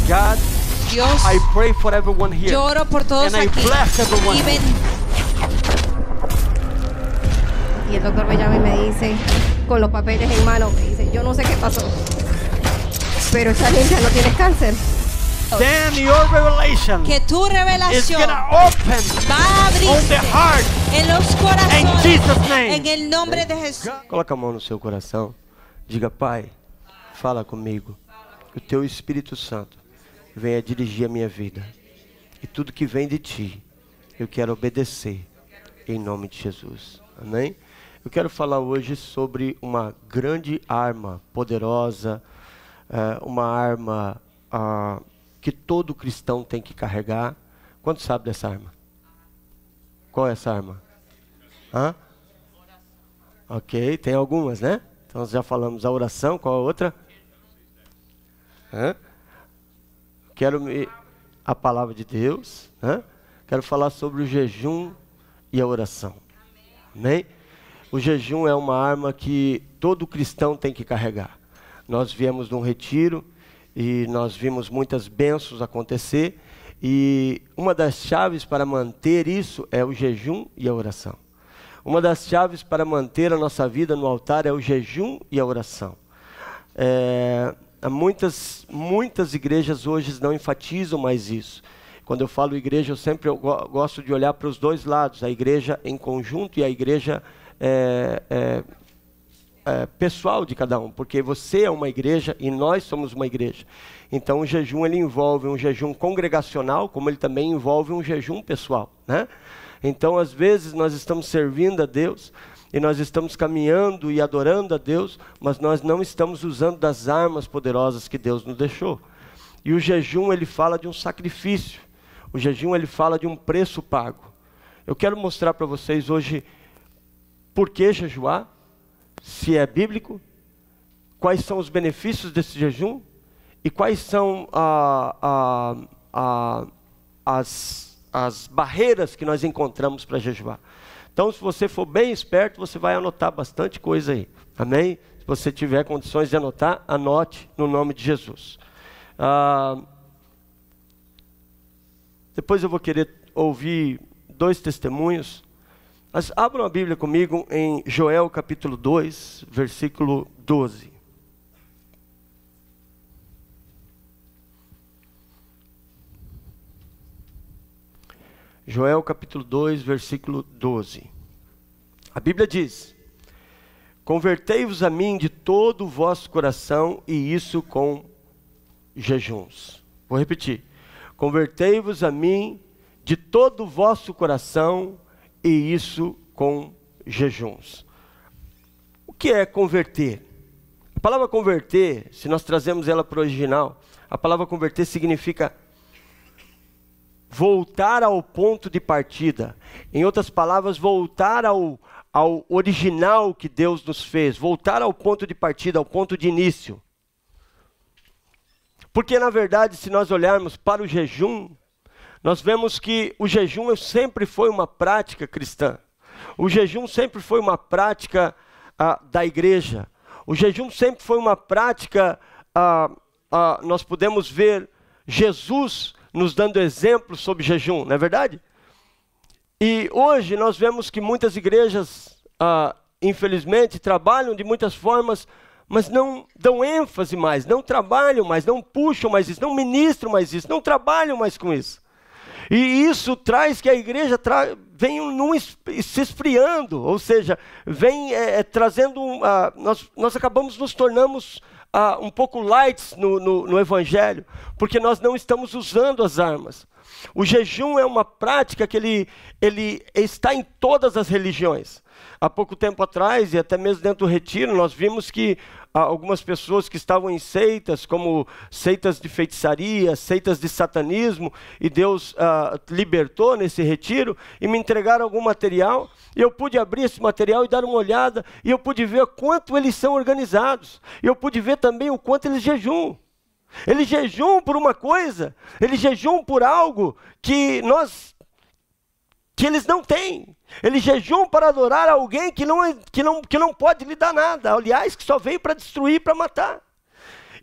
God, Dios, I pray for everyone here. yo oro por todos And I aquí. bless everyone. Y Y el doctor me llama y me dice, con los papeles en mano, me dice, yo no sé qué pasó, pero esa niña no tiene cáncer. Then your revelation que tu is revelación gonna open va a on the abrirse heart. en los In corazones Jesus' name. en el nombre de Jesús. Coloca a mão no seu coração. Diga, Pai, fala comigo. Que o teu Espírito Santo venha dirigir a minha vida. E tudo que vem de ti, eu quero obedecer. Em nome de Jesus. Amém? Eu quero falar hoje sobre uma grande arma poderosa. Uma arma que todo cristão tem que carregar. Quanto sabe dessa arma? Qual é essa arma? Hã? Ok, tem algumas, né? Então já falamos a oração, qual a outra? A palavra de Deus. Quero falar sobre o jejum e a oração. Amém? O jejum é uma arma que todo cristão tem que carregar. Nós viemos de um retiro e nós vimos muitas bênçãos acontecer. E uma das chaves para manter isso é o jejum e a oração. Uma das chaves para manter a nossa vida no altar é o jejum e a oração. Muitas igrejas hoje não enfatizam mais isso. Quando eu falo igreja, eu gosto de olhar para os dois lados. A igreja em conjunto e a igreja pessoal de cada um. Porque você é uma igreja e nós somos uma igreja. Então o jejum ele envolve um jejum congregacional, como ele também envolve um jejum pessoal, né? Então às vezes nós estamos servindo a Deus e nós estamos caminhando e adorando a Deus, mas nós não estamos usando das armas poderosas que Deus nos deixou. E o jejum ele fala de um sacrifício. O jejum ele fala de um preço pago. Eu quero mostrar para vocês hoje por que jejuar, se é bíblico, quais são os benefícios desse jejum e quais são as barreiras que nós encontramos para jejuar. Então, se você for bem esperto, você vai anotar bastante coisa aí. Amém? Se você tiver condições de anotar, anote no nome de Jesus. Depois eu vou querer ouvir 2 testemunhos. Mas abram a Bíblia comigo em Joel capítulo 2, versículo 12. Joel capítulo 2, versículo 12. A Bíblia diz: convertei-vos a mim de todo o vosso coração, e isso com jejuns. Vou repetir. Convertei-vos a mim de todo o vosso coração, e isso com jejuns. O que é converter? A palavra converter, se nós trazemos ela para o original, a palavra converter significa voltar ao ponto de partida. Em outras palavras, voltar ao original que Deus nos fez. Voltar ao ponto de partida, ao ponto de início. Porque, na verdade, se nós olharmos para o jejum, nós vemos que o jejum sempre foi uma prática cristã. O jejum sempre foi uma prática da igreja. O jejum sempre foi uma prática, nós podemos ver Jesus nos dando exemplos sobre jejum, não é verdade? E hoje nós vemos que muitas igrejas, infelizmente, trabalham de muitas formas, mas não dão ênfase mais, não trabalham mais, não puxam mais isso, não ministram mais isso, não trabalham mais com isso. E isso traz que a igreja vem se esfriando, ou seja, vem trazendo, nós acabamos nos tornamos um pouco light no evangelho, porque nós não estamos usando as armas. O jejum é uma prática que ele está em todas as religiões. Há pouco tempo atrás, e até mesmo dentro do retiro, nós vimos que algumas pessoas que estavam em seitas, como seitas de feitiçaria, seitas de satanismo, e Deus libertou nesse retiro, e me entregaram algum material, e eu pude abrir esse material e dar uma olhada, e eu pude ver quanto eles são organizados, e eu pude ver também o quanto eles jejuam. Eles jejuam por uma coisa, eles jejuam por algo que eles não têm. Eles jejuam para adorar alguém que não pode lhe dar nada. Aliás, que só veio para destruir, para matar.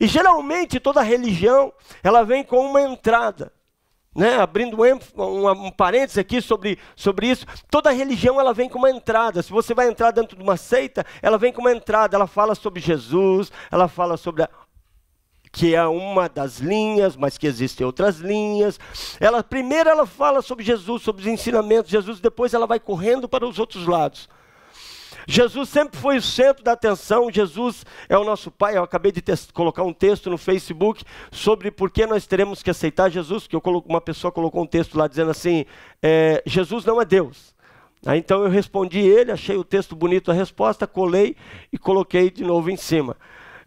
E geralmente toda religião, ela vem com uma entrada. Né? Abrindo um parênteses aqui sobre isso, toda religião ela vem com uma entrada. Se você vai entrar dentro de uma seita, ela vem com uma entrada, ela fala sobre Jesus, ela fala sobre que é uma das linhas, mas que existem outras linhas. Primeiro ela fala sobre Jesus, sobre os ensinamentos de Jesus, depois ela vai correndo para os outros lados. Jesus sempre foi o centro da atenção, Jesus é o nosso Pai. Eu acabei de colocar um texto no Facebook sobre por que nós teremos que aceitar Jesus, que uma pessoa colocou um texto lá dizendo assim, Jesus não é Deus. Aí então eu respondi ele, achei o texto bonito, a resposta, colei e coloquei de novo em cima.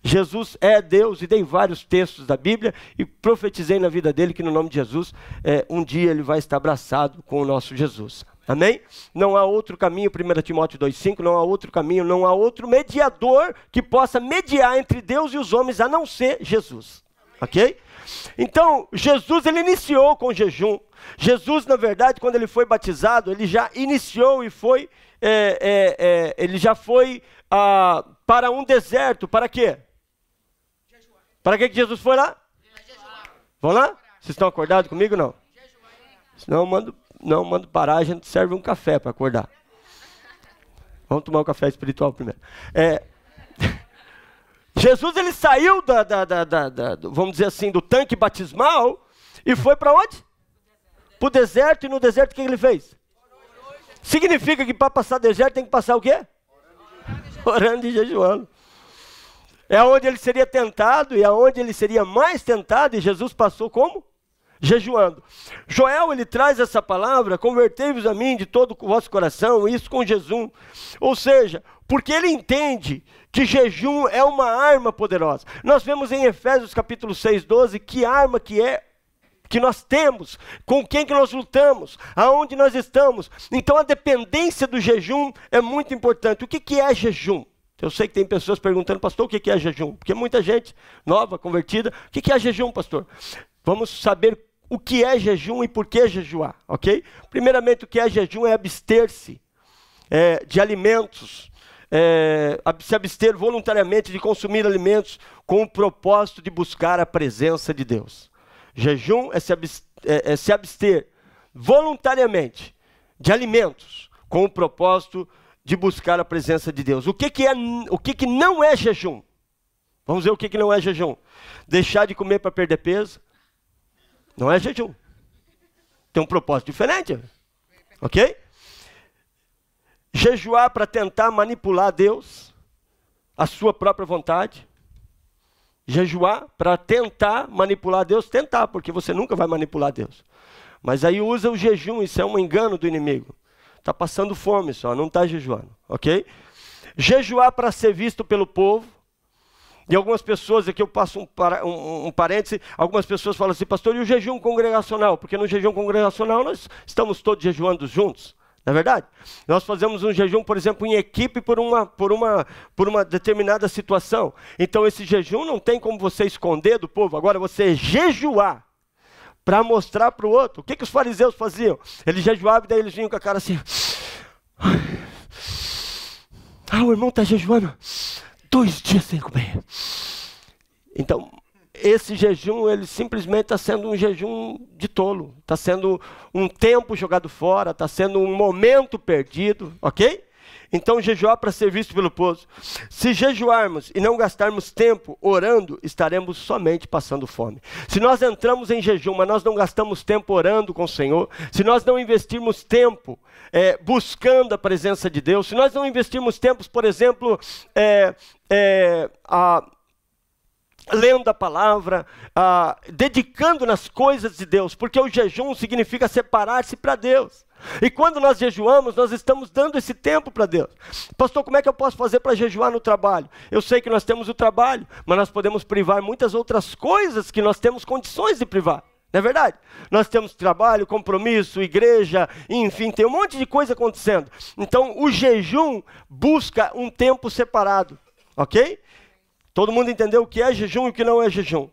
Jesus é Deus, e dei vários textos da Bíblia e profetizei na vida dele que no nome de Jesus, um dia ele vai estar abraçado com o nosso Jesus. Amém? Não há outro caminho, 1 Timóteo 2,5, não há outro caminho, não há outro mediador que possa mediar entre Deus e os homens, a não ser Jesus. Ok? Então, Jesus, ele iniciou com jejum. Jesus, na verdade, quando ele foi batizado, ele já iniciou e foi, ele já foi para um deserto. Para quê? Jejuar. Para que Jesus foi lá? Jejuar. Vamos lá? Vocês estão acordados comigo ou não? Senão eu mando parar, a gente serve um café para acordar. Vamos tomar um café espiritual primeiro. Jesus, ele saiu vamos dizer assim, do tanque batismal e foi para onde? Para o deserto. E no deserto o que ele fez? Significa que para passar deserto tem que passar o quê? Orando e jejuando. É onde ele seria tentado e é onde ele seria mais tentado, e Jesus passou como? Jejuando. Joel, ele traz essa palavra, convertei-vos a mim de todo o vosso coração, isso com jejum. Ou seja, porque ele entende que jejum é uma arma poderosa. Nós vemos em Efésios capítulo 6:12, que arma que nós temos, com quem que nós lutamos, aonde nós estamos. Então a dependência do jejum é muito importante. O que é jejum? Eu sei que tem pessoas perguntando, pastor, o que é jejum? Porque muita gente nova, convertida, o que é jejum, pastor? Vamos saber o que é jejum e por que jejuar, ok? Primeiramente, o que é jejum é abster-se de alimentos, se abster voluntariamente de consumir alimentos com o propósito de buscar a presença de Deus. Jejum é se abster voluntariamente de alimentos com o propósito de buscar a presença de Deus. O que não é jejum? Vamos ver o que não é jejum. Deixar de comer para perder peso. Não é jejum. Tem um propósito diferente. Ok? Jejuar para tentar manipular Deus, a sua própria vontade. Jejuar para tentar manipular Deus, porque você nunca vai manipular Deus. Mas aí usa o jejum, isso é um engano do inimigo. Está passando fome só, não está jejuando. Ok? Jejuar para ser visto pelo povo. E algumas pessoas, aqui eu passo um parêntese, algumas pessoas falam assim, pastor, e o jejum congregacional? Porque no jejum congregacional nós estamos todos jejuando juntos, não é verdade? Nós fazemos um jejum, por exemplo, em equipe por uma determinada situação. Então esse jejum não tem como você esconder do povo. Agora você jejuar para mostrar para o outro. O que os fariseus faziam? Eles jejuavam e daí eles vinham com a cara assim. O irmão está jejuando 2 dias sem comer. Então, esse jejum, ele simplesmente está sendo um jejum de tolo. Está sendo um tempo jogado fora, está sendo um momento perdido, ok? Então, jejuar para ser visto pelo povo. Se jejuarmos e não gastarmos tempo orando, estaremos somente passando fome. Se nós entramos em jejum, mas nós não gastamos tempo orando com o Senhor, se nós não investirmos tempo buscando a presença de Deus, se nós não investirmos tempos, por exemplo, lendo a palavra, dedicando nas coisas de Deus, porque o jejum significa separar-se para Deus. E quando nós jejuamos, nós estamos dando esse tempo para Deus. Pastor, como é que eu posso fazer para jejuar no trabalho? Eu sei que nós temos o trabalho, mas nós podemos privar muitas outras coisas que nós temos condições de privar. Não é verdade? Nós temos trabalho, compromisso, igreja, enfim, tem um monte de coisa acontecendo. Então, o jejum busca um tempo separado, ok? Todo mundo entendeu o que é jejum e o que não é jejum.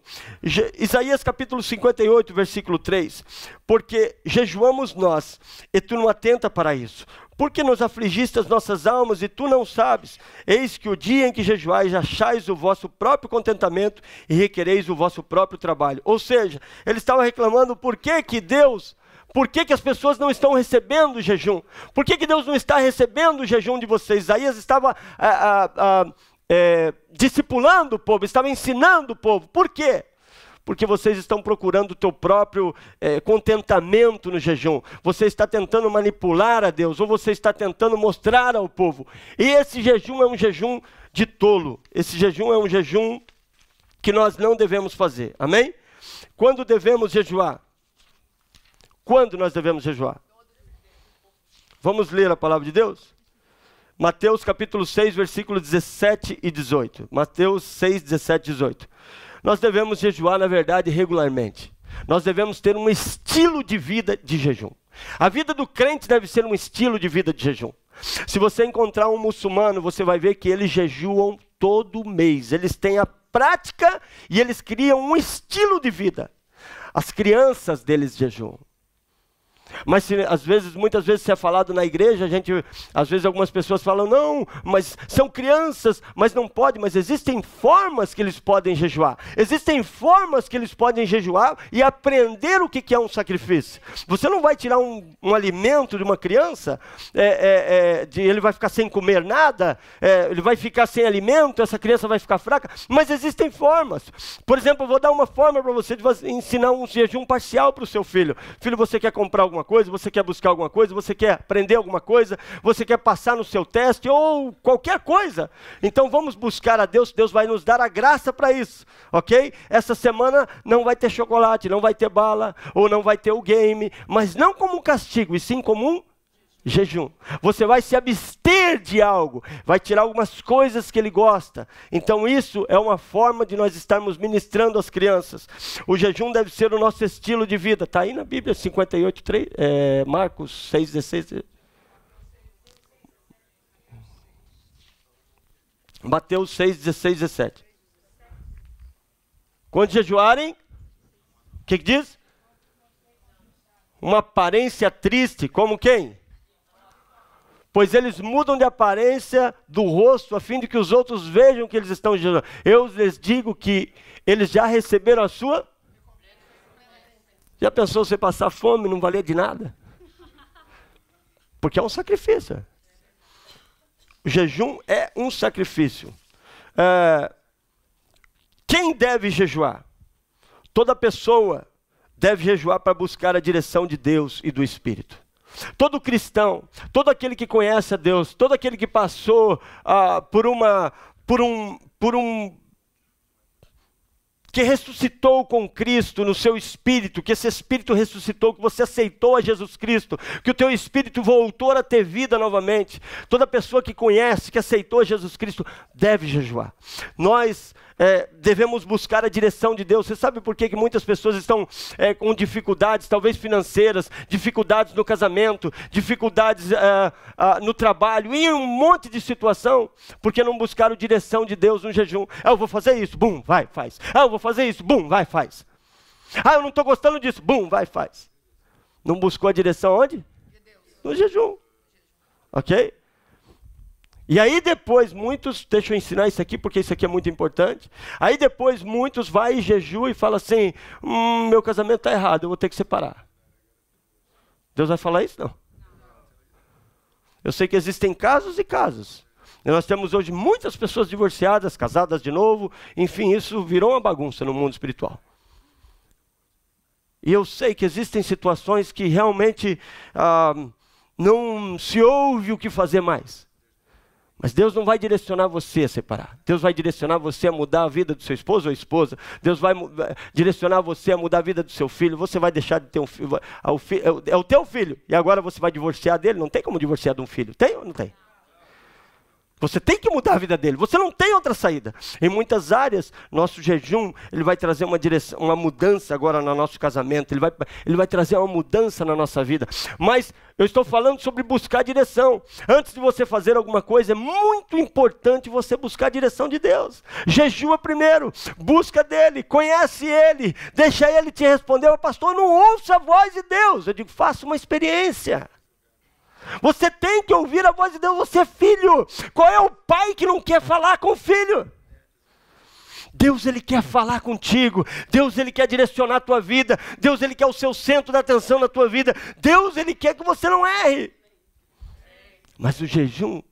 Isaías capítulo 58, versículo 3. Porque jejuamos nós, e tu não atenta para isso. Porque nos afligiste as nossas almas, e tu não sabes. Eis que o dia em que jejuais, achais o vosso próprio contentamento, e requereis o vosso próprio trabalho. Ou seja, ele estava reclamando por que Deus... Por que as pessoas não estão recebendo o jejum? Por que Deus não está recebendo o jejum de vocês? Isaías estava discipulando o povo, estava ensinando o povo. Por quê? Porque vocês estão procurando o teu próprio contentamento no jejum. Você está tentando manipular a Deus, ou você está tentando mostrar ao povo. E esse jejum é um jejum de tolo. Esse jejum é um jejum que nós não devemos fazer. Amém? Quando devemos jejuar? Quando nós devemos jejuar? Vamos ler a palavra de Deus? Mateus capítulo 6, versículos 17 e 18. Mateus 6, 17 e 18. Nós devemos jejuar, na verdade, regularmente. Nós devemos ter um estilo de vida de jejum. A vida do crente deve ser um estilo de vida de jejum. Se você encontrar um muçulmano, você vai ver que eles jejuam todo mês. Eles têm a prática e eles criam um estilo de vida. As crianças deles jejuam. Mas muitas vezes se é falado na igreja, às vezes algumas pessoas falam, não, mas são crianças, mas não pode, mas existem formas que eles podem jejuar. Existem formas que eles podem jejuar e aprender o que é um sacrifício. Você não vai tirar um alimento de uma criança, ele vai ficar sem comer nada, ele vai ficar sem alimento, essa criança vai ficar fraca, mas existem formas. Por exemplo, eu vou dar uma forma para você de ensinar um jejum parcial para o seu filho. Filho, você quer comprar alguma coisa, você quer buscar alguma coisa, você quer aprender alguma coisa, você quer passar no seu teste ou qualquer coisa. Então vamos buscar a Deus, Deus vai nos dar a graça para isso, ok? Essa semana não vai ter chocolate, não vai ter bala, ou não vai ter o game, mas não como um castigo, e sim como um jejum. Você vai se abster de algo, vai tirar algumas coisas que ele gosta. Então isso é uma forma de nós estarmos ministrando às crianças. O jejum deve ser o nosso estilo de vida. Está aí na Bíblia 58, 3, Marcos 6, 16. Mateus 6, 16, 17. Quando jejuarem, o que diz? Uma aparência triste, como quem? Pois eles mudam de aparência do rosto, a fim de que os outros vejam que eles estão jejuando. Eu lhes digo que eles já receberam a sua... Já pensou você passar fome e não valer de nada? Porque é um sacrifício. O jejum é um sacrifício. Quem deve jejuar? Toda pessoa deve jejuar para buscar a direção de Deus e do Espírito. Todo cristão, todo aquele que conhece a Deus, todo aquele que passou que ressuscitou com Cristo no seu espírito, que esse espírito ressuscitou, que você aceitou a Jesus Cristo, que o teu espírito voltou a ter vida novamente. Toda pessoa que conhece, que aceitou a Jesus Cristo, deve jejuar. Nós devemos buscar a direção de Deus. Você sabe por que muitas pessoas estão com dificuldades, talvez financeiras, dificuldades no casamento, dificuldades no trabalho, e em um monte de situação, porque não buscaram direção de Deus no jejum. Eu vou fazer isso, bum, vai, faz. Eu vou fazer isso, bum, vai, faz. Eu não estou gostando disso, bum, vai, faz. Não buscou a direção onde? De Deus. No jejum. Ok? E aí depois muitos, deixa eu ensinar isso aqui porque isso aqui é muito importante. Aí depois muitos vão e jejuam e falam assim, meu casamento está errado, eu vou ter que separar. Deus vai falar isso? Não. Eu sei que existem casos e casos. E nós temos hoje muitas pessoas divorciadas, casadas de novo, enfim, isso virou uma bagunça no mundo espiritual. E eu sei que existem situações que realmente não se ouve o que fazer mais. Mas Deus não vai direcionar você a separar. Deus vai direcionar você a mudar a vida do seu esposo ou esposa. Deus vai direcionar você a mudar a vida do seu filho. Você vai deixar de ter um filho. É o teu filho. E agora você vai divorciar dele. Não tem como divorciar de um filho. Tem ou não tem? Você tem que mudar a vida dele, você não tem outra saída. Em muitas áreas, nosso jejum, ele vai trazer uma direção, uma mudança agora no nosso casamento, ele vai trazer uma mudança na nossa vida. Mas eu estou falando sobre buscar direção. Antes de você fazer alguma coisa, é muito importante você buscar a direção de Deus. Jejua primeiro, busca dele, conhece ele, deixa ele te responder. Pastor, não ouça a voz de Deus. Eu digo, faça uma experiência. Você tem que ouvir a voz de Deus, você é filho. Qual é o pai que não quer falar com o filho? Deus, ele quer falar contigo. Deus, ele quer direcionar a tua vida. Deus, ele quer o seu centro da atenção na tua vida. Deus, ele quer que você não erre. Mas o jejum, o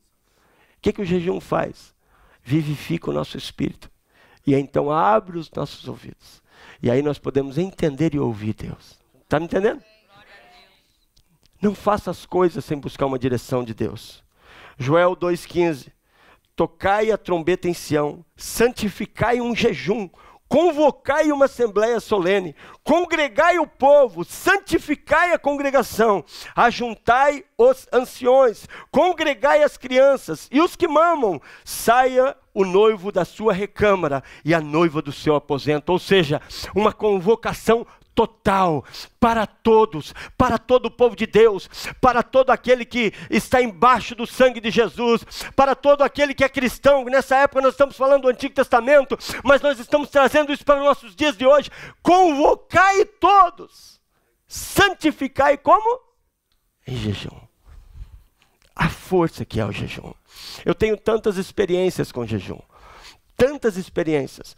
que o jejum faz? Vivifica o nosso espírito. E aí, então abre os nossos ouvidos. E aí nós podemos entender e ouvir Deus. Está me entendendo? Não faça as coisas sem buscar uma direção de Deus. Joel 2,15. Tocai a trombeta em Sião, santificai um jejum, convocai uma assembleia solene, congregai o povo, santificai a congregação, ajuntai os anciões, congregai as crianças e os que mamam, saia o noivo da sua recâmara e a noiva do seu aposento. Ou seja, uma convocação total para todos, para todo o povo de Deus, para todo aquele que está embaixo do sangue de Jesus, para todo aquele que é cristão. Nessa época nós estamos falando do Antigo Testamento, mas nós estamos trazendo isso para os nossos dias de hoje. Convocai todos, santificai como? Em jejum. A força que é o jejum. Eu tenho tantas experiências com jejum. Tantas experiências.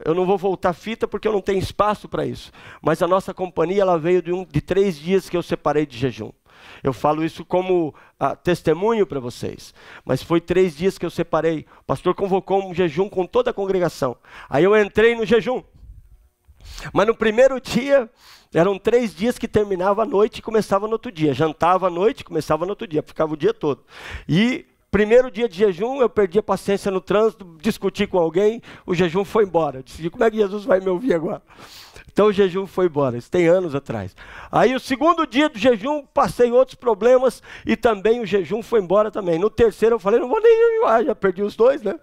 Eu não vou voltar a fita porque eu não tenho espaço para isso. Mas a nossa companhia, ela veio de 3 dias que eu separei de jejum. Eu falo isso como testemunho para vocês. Mas foi 3 dias que eu separei. O pastor convocou um jejum com toda a congregação. Aí eu entrei no jejum. Mas no primeiro dia, eram 3 dias que terminava à noite e começava no outro dia. Jantava à noite e começava no outro dia. Ficava o dia todo. E primeiro dia de jejum, eu perdi a paciência no trânsito, discuti com alguém, o jejum foi embora. Eu disse, como é que Jesus vai me ouvir agora? Então o jejum foi embora, isso tem anos atrás. Aí o segundo dia do jejum, passei outros problemas e também o jejum foi embora também. No terceiro eu falei, não vou nem jejuar, já perdi os 2, né?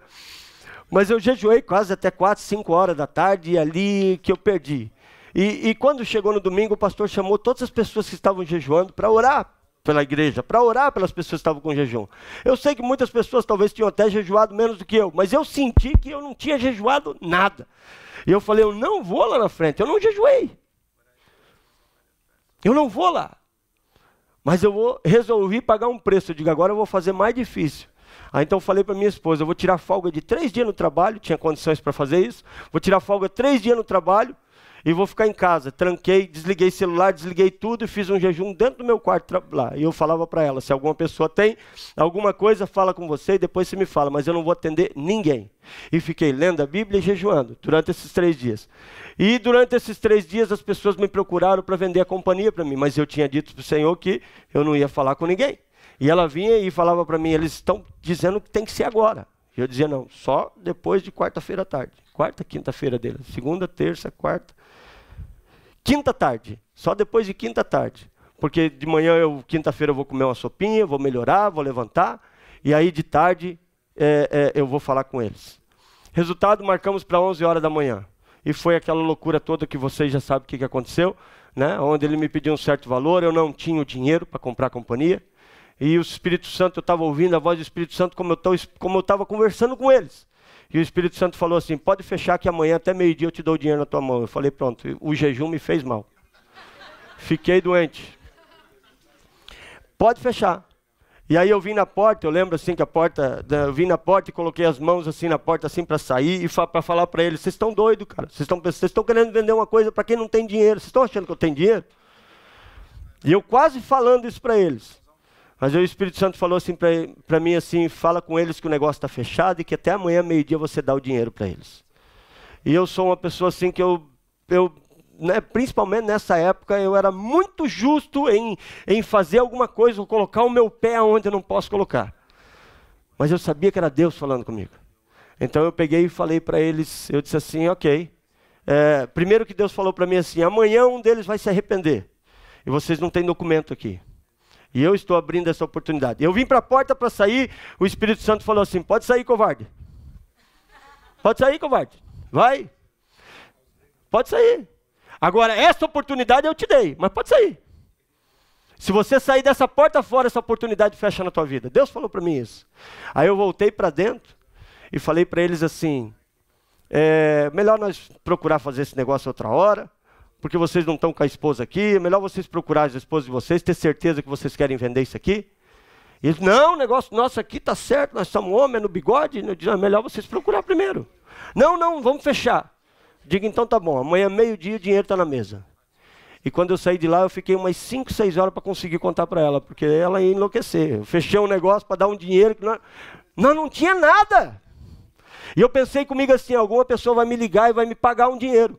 Mas eu jejuei quase até 4, 5 horas da tarde e ali que eu perdi. E quando chegou no domingo, o pastor chamou todas as pessoas que estavam jejuando para orar pela igreja, para orar pelas pessoas que estavam com jejum. Eu sei que muitas pessoas talvez tinham até jejuado menos do que eu, mas eu senti que eu não tinha jejuado nada. E eu falei, eu não vou lá na frente, eu não jejuei. Eu não vou lá. Mas eu resolvi pagar um preço, eu digo, agora eu vou fazer mais difícil. Aí então eu falei para minha esposa, eu vou tirar folga de 3 dias no trabalho, tinha condições para fazer isso, vou tirar folga 3 dias no trabalho, e vou ficar em casa. Tranquei, desliguei celular, desliguei tudo e fiz um jejum dentro do meu quarto lá. E eu falava para ela, se alguma pessoa tem alguma coisa, fala com você e depois você me fala, mas eu não vou atender ninguém. E fiquei lendo a Bíblia e jejuando durante esses 3 dias. E durante esses 3 dias as pessoas me procuraram para vender a companhia para mim, mas eu tinha dito para o Senhor que eu não ia falar com ninguém. E ela vinha e falava para mim, eles estão dizendo que tem que ser agora. E eu dizia, não, só depois de quarta-feira à tarde. Quarta, quinta-feira dele. Segunda, terça, quarta. Quinta tarde, só depois de quinta tarde. Porque de manhã, quinta-feira eu vou comer uma sopinha, vou melhorar, vou levantar. E aí de tarde eu vou falar com eles. Resultado, marcamos para 11 horas da manhã. E foi aquela loucura toda que vocês já sabem o que aconteceu. Né? Onde ele me pediu um certo valor, eu não tinha o dinheiro para comprar a companhia. E o Espírito Santo, eu estava ouvindo a voz do Espírito Santo como eu estava conversando com eles. E o Espírito Santo falou assim, pode fechar que amanhã até meio-dia eu te dou o dinheiro na tua mão. Eu falei, pronto, o jejum me fez mal. Fiquei doente. Pode fechar. E aí eu vim na porta, eu lembro assim que eu vim na porta e coloquei as mãos assim na porta assim para sair e para falar para eles, vocês estão doidos, cara. Vocês estão querendo vender uma coisa para quem não tem dinheiro. Vocês estão achando que eu tenho dinheiro? E eu quase falando isso para eles. Mas aí o Espírito Santo falou assim para mim assim, fala com eles que o negócio está fechado e que até amanhã, meio-dia, você dá o dinheiro para eles. E eu sou uma pessoa assim que né, principalmente nessa época, eu era muito justo em fazer alguma coisa, ou colocar o meu pé onde eu não posso colocar. Mas eu sabia que era Deus falando comigo. Então eu peguei e falei para eles, eu disse assim, ok. Primeiro que Deus falou para mim assim, amanhã um deles vai se arrepender. E vocês não têm documento aqui. E eu estou abrindo essa oportunidade. Eu vim para a porta para sair, o Espírito Santo falou assim, pode sair, covarde. Pode sair, covarde. Vai. Pode sair. Agora, essa oportunidade eu te dei, mas pode sair. Se você sair dessa porta fora, essa oportunidade fecha na tua vida. Deus falou para mim isso. Aí eu voltei para dentro e falei para eles assim, melhor nós procurar fazer esse negócio outra hora, porque vocês não estão com a esposa aqui, é melhor vocês procurar as esposas de vocês, ter certeza que vocês querem vender isso aqui. E eles, não, o negócio nosso aqui está certo, nós somos homens, no bigode, eu digo, é melhor vocês procurar primeiro. Não, vamos fechar. Digo, então tá bom, amanhã meio-dia o dinheiro está na mesa. E quando eu saí de lá, eu fiquei umas 5, 6 horas para conseguir contar para ela, porque ela ia enlouquecer. Eu fechei um negócio para dar um dinheiro que não tinha nada. E eu pensei comigo assim, alguma pessoa vai me ligar e vai me pagar um dinheiro.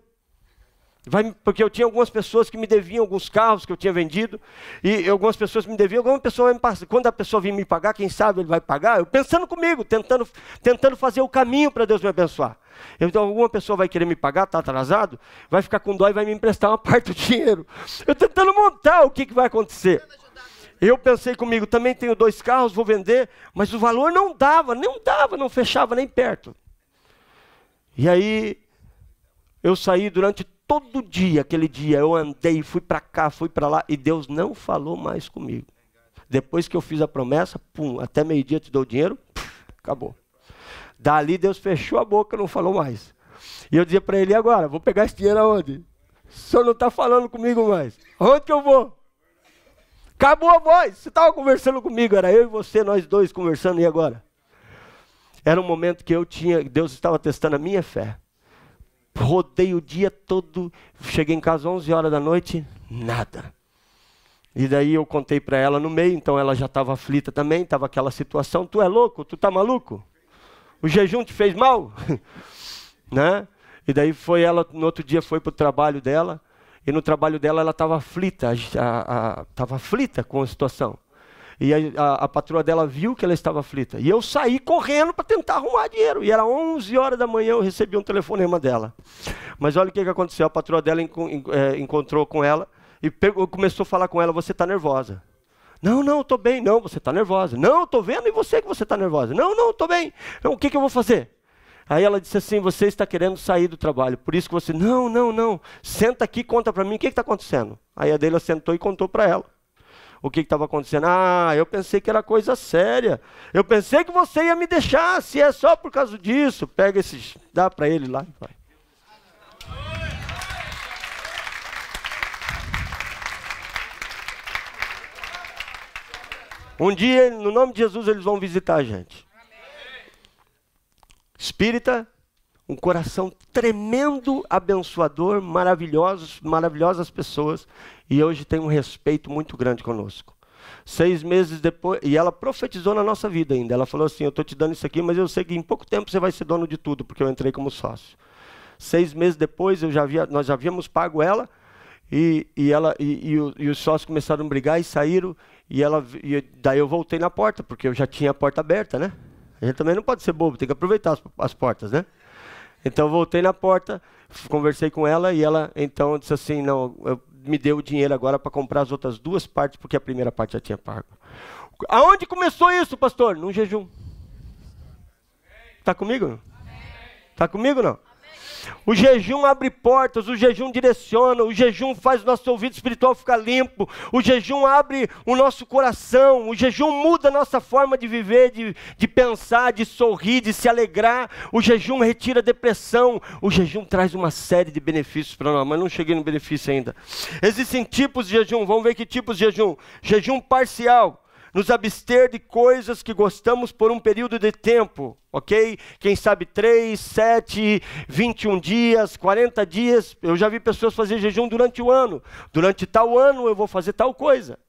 Porque eu tinha algumas pessoas que me deviam alguns carros que eu tinha vendido, e algumas pessoas me deviam, alguma pessoa vai me passar. Quando a pessoa vir me pagar, quem sabe ele vai pagar, eu pensando comigo, tentando fazer o caminho para Deus me abençoar. Então alguma pessoa vai querer me pagar, está atrasado, vai ficar com dó e vai me emprestar uma parte do dinheiro. Eu tentando montar o que vai acontecer. Eu pensei comigo, também tenho 2 carros, vou vender, mas o valor não dava, não fechava nem perto. E aí, eu saí durante todo dia, aquele dia, eu andei, fui para cá, fui para lá, e Deus não falou mais comigo. Depois que eu fiz a promessa, até meio-dia te dou o dinheiro, acabou. Dali Deus fechou a boca, não falou mais. E eu dizia para ele, e agora? Vou pegar esse dinheiro aonde? O senhor não está falando comigo mais. Onde que eu vou? Acabou a voz. Você estava conversando comigo, era eu e você, nós dois conversando, e agora? Era um momento que Deus estava testando a minha fé. Rodei o dia todo, cheguei em casa 11 horas da noite, nada. E daí eu contei para ela no meio, então ela já estava aflita também, estava aquela situação, tu é louco, tu tá maluco? O jejum te fez mal? Né? E daí no outro dia foi para o trabalho dela, e no trabalho dela ela estava aflita, estava aflita com a situação. E a patroa dela viu que ela estava aflita. E eu saí correndo para tentar arrumar dinheiro. E era 11 horas da manhã, eu recebi um telefonema dela. Mas olha o que aconteceu. A patroa dela encontrou com ela e começou a falar com ela, você está nervosa. Não, estou bem. Não, você está nervosa. Não, estou vendo em você que você está nervosa. Não, estou bem. Então, o que eu vou fazer? Aí ela disse assim, você está querendo sair do trabalho. Por isso que você, não. Senta aqui e conta para mim o que está acontecendo. Aí a dela sentou e contou para ela o que estava acontecendo. Eu pensei que era coisa séria. Eu pensei que você ia me deixar, se é só por causa disso. Pega dá para ele lá e vai. Um dia, no nome de Jesus, eles vão visitar a gente. Espírita, um coração tremendo, abençoador, maravilhosas pessoas, e hoje tem um respeito muito grande conosco. 6 meses depois, e ela profetizou na nossa vida ainda, ela falou assim, eu estou te dando isso aqui, mas eu sei que em pouco tempo você vai ser dono de tudo, porque eu entrei como sócio. 6 meses depois, nós já havíamos pago ela, e os sócios começaram a brigar e saíram, e daí eu voltei na porta, porque eu já tinha a porta aberta, né? A gente também não pode ser bobo, tem que aproveitar as portas, né? Então eu voltei na porta, conversei com ela e ela então disse assim, me deu o dinheiro agora para comprar as outras 2 partes, porque a primeira parte já tinha pago. Aonde começou isso, pastor? Num jejum. Está comigo? Está comigo não? O jejum abre portas, o jejum direciona, o jejum faz o nosso ouvido espiritual ficar limpo, o jejum abre o nosso coração, o jejum muda a nossa forma de viver, de pensar, de sorrir, de se alegrar, o jejum retira a depressão, o jejum traz uma série de benefícios para nós, mas não cheguei no benefício ainda. Existem tipos de jejum, vamos ver que tipos de jejum. Jejum parcial. Nos abster de coisas que gostamos por um período de tempo, ok? Quem sabe 3, 7, 21 dias, 40 dias. Eu já vi pessoas fazer jejum durante o ano. Durante tal ano eu vou fazer tal coisa.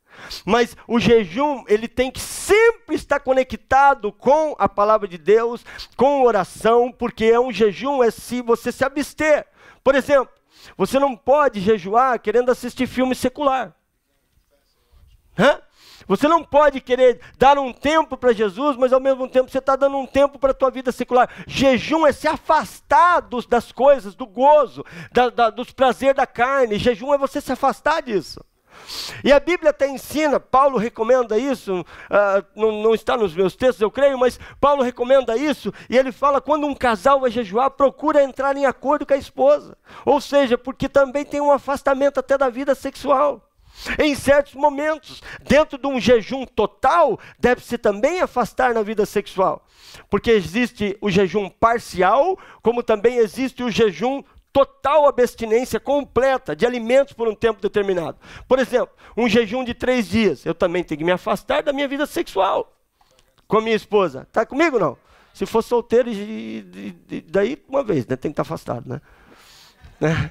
Mas o jejum, ele tem que sempre estar conectado com a palavra de Deus, com oração, porque um jejum é se você se abster. Por exemplo, você não pode jejuar querendo assistir filme secular. Você não pode querer dar um tempo para Jesus, mas ao mesmo tempo você está dando um tempo para a tua vida secular. Jejum é se afastar das coisas, do gozo, dos prazeres da carne. Jejum é você se afastar disso. E a Bíblia até ensina, Paulo recomenda isso, não está nos meus textos, eu creio, mas Paulo recomenda isso, e ele fala, quando um casal vai jejuar, procura entrar em acordo com a esposa. Ou seja, porque também tem um afastamento até da vida sexual. Em certos momentos, dentro de um jejum total, deve-se também afastar na vida sexual. Porque existe o jejum parcial, como também existe o jejum total, abstinência completa de alimentos por um tempo determinado. Por exemplo, um jejum de 3 dias, eu também tenho que me afastar da minha vida sexual com a minha esposa. Está comigo ou não? Se for solteiro, daí uma vez, né? Tem que estar afastado, né?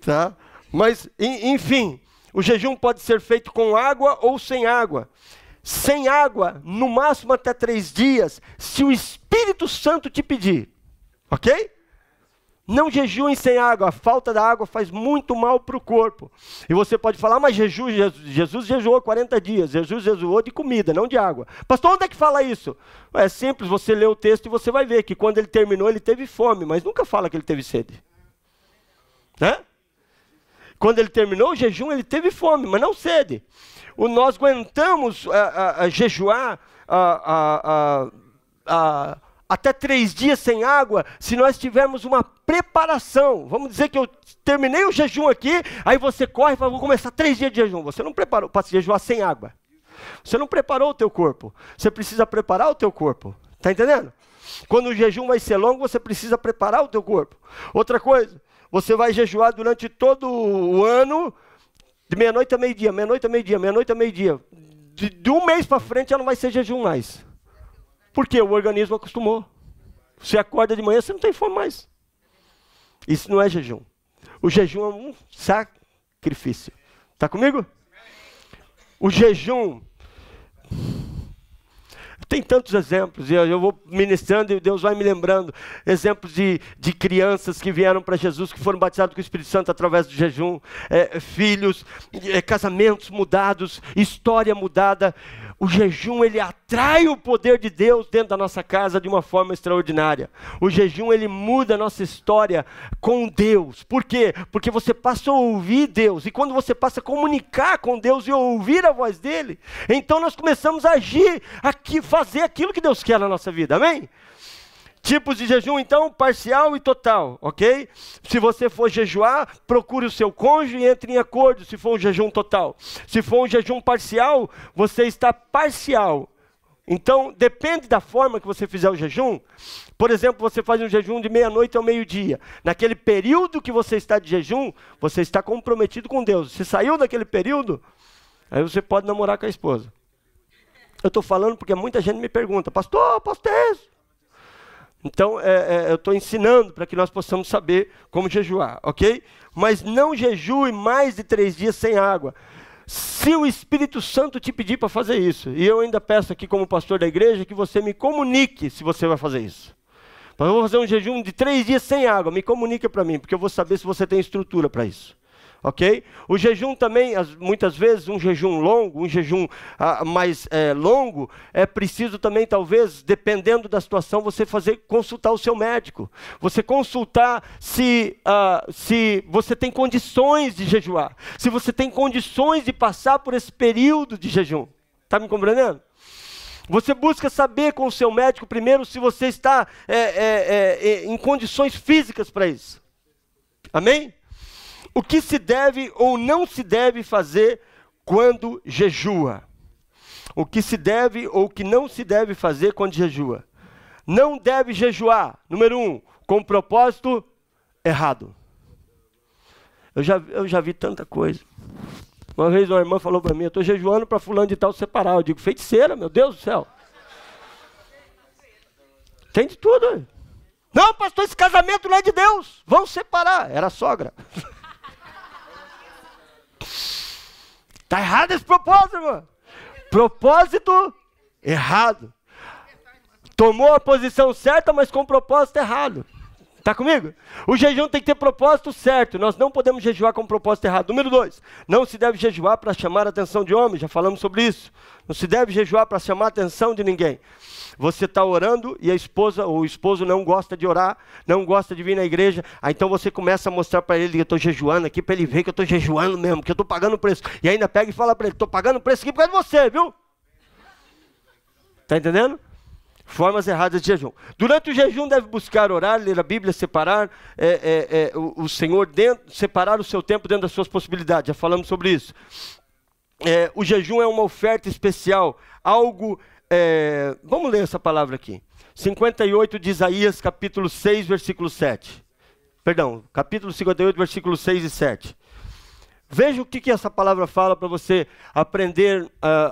Tá? Mas, enfim, o jejum pode ser feito com água ou sem água. Sem água, no máximo até 3 dias, se o Espírito Santo te pedir. Ok? Não jejuem sem água, a falta da água faz muito mal para o corpo. E você pode falar, mas Jesus jejuou 40 dias, Jesus jejuou de comida, não de água. Pastor, onde é que fala isso? É simples, você lê o texto e você vai ver que quando ele terminou, ele teve fome, mas nunca fala que ele teve sede. Né? Quando ele terminou o jejum, ele teve fome, mas não sede. Nós aguentamos jejuar até 3 dias sem água, se nós tivermos uma preparação. Vamos dizer que eu terminei o jejum aqui, aí você corre e fala, vou começar 3 dias de jejum. Você não preparou para se jejuar sem água. Você não preparou o teu corpo. Você precisa preparar o teu corpo. Está entendendo? Quando o jejum vai ser longo, você precisa preparar o teu corpo. Outra coisa, você vai jejuar durante todo o ano, de meia-noite a meio-dia, meia-noite a meio-dia, meia-noite a meio-dia. De um mês para frente já não vai ser jejum mais. Porque o organismo acostumou. Você acorda de manhã, você não tem fome mais. Isso não é jejum. O jejum é um sacrifício. Está comigo? O jejum... Tem tantos exemplos, e eu vou ministrando e Deus vai me lembrando. Exemplos de crianças que vieram para Jesus, que foram batizados com o Espírito Santo através do jejum. Filhos, casamentos mudados, história mudada. O jejum, ele atrai o poder de Deus dentro da nossa casa de uma forma extraordinária. O jejum, ele muda a nossa história com Deus. Por quê? Porque você passa a ouvir Deus. E quando você passa a comunicar com Deus e ouvir a voz dEle, então nós começamos a agir, fazer aquilo que Deus quer na nossa vida. Amém? Tipos de jejum, então, parcial e total, ok? Se você for jejuar, procure o seu cônjuge e entre em acordo se for um jejum total. Se for um jejum parcial, você está parcial. Então, depende da forma que você fizer o jejum. Por exemplo, você faz um jejum de meia-noite ao meio-dia. Naquele período que você está de jejum, você está comprometido com Deus. Se saiu daquele período, aí você pode namorar com a esposa. Eu estou falando porque muita gente me pergunta, pastor, posso ter isso? Então, eu estou ensinando para que nós possamos saber como jejuar, ok? Mas não jejue mais de 3 dias sem água. Se o Espírito Santo te pedir para fazer isso, e eu ainda peço aqui como pastor da igreja, que você me comunique se você vai fazer isso. Eu vou fazer um jejum de 3 dias sem água, me comunica para mim, porque eu vou saber se você tem estrutura para isso. Ok? O jejum também, muitas vezes, um jejum longo, um jejum mais longo, é preciso também, talvez, dependendo da situação, você consultar o seu médico. Você consultar se você tem condições de jejuar. Se você tem condições de passar por esse período de jejum. Está me compreendendo? Você busca saber com o seu médico primeiro se você está em condições físicas para isso. Amém? O que se deve ou não se deve fazer quando jejua? O que se deve ou o que não se deve fazer quando jejua? Não deve jejuar, número 1, com propósito errado. Eu já vi tanta coisa. Uma vez uma irmã falou para mim, eu estou jejuando para fulano de tal separar. Eu digo, feiticeira, meu Deus do céu. Tem de tudo. Hein? Não, pastor, esse casamento não é de Deus. Vão separar. Era a sogra. Está errado esse propósito, irmão. Propósito errado. Tomou a posição certa, mas com propósito errado. Está comigo? O jejum tem que ter propósito certo. Nós não podemos jejuar com propósito errado. Número 2, não se deve jejuar para chamar a atenção de homens. Já falamos sobre isso. Não se deve jejuar para chamar a atenção de ninguém. Você está orando e a esposa ou o esposo não gosta de orar, não gosta de vir na igreja. Aí então você começa a mostrar para ele que eu estou jejuando aqui, para ele ver que eu estou jejuando mesmo, que eu estou pagando o preço. E ainda pega e fala para ele, estou pagando o preço aqui por causa de você, viu? Está entendendo? Formas erradas de jejum. Durante o jejum deve buscar orar, ler a Bíblia, separar o Senhor dentro, separar o seu tempo dentro das suas possibilidades. Já falamos sobre isso. O jejum é uma oferta especial, algo... vamos ler essa palavra aqui. 58 de Isaías, capítulo 6, versículo 7. Perdão, capítulo 58, versículos 6 e 7. Veja o que essa palavra fala para você aprender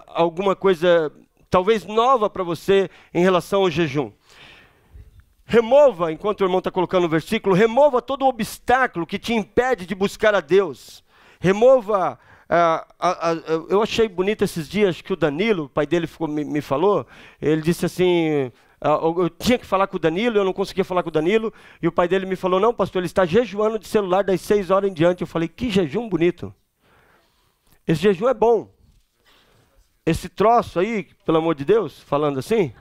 alguma coisa... talvez nova para você em relação ao jejum. Remova, enquanto o irmão está colocando o versículo, remova todo o obstáculo que te impede de buscar a Deus. Remova, eu achei bonito esses dias que o Danilo, o pai dele me falou, ele disse assim, eu tinha que falar com o Danilo, eu não conseguia falar com o Danilo, e o pai dele me falou, não pastor, ele está jejuando de celular das 6 horas em diante. Eu falei, que jejum bonito. Esse jejum é bom. Esse troço aí, pelo amor de Deus, falando assim,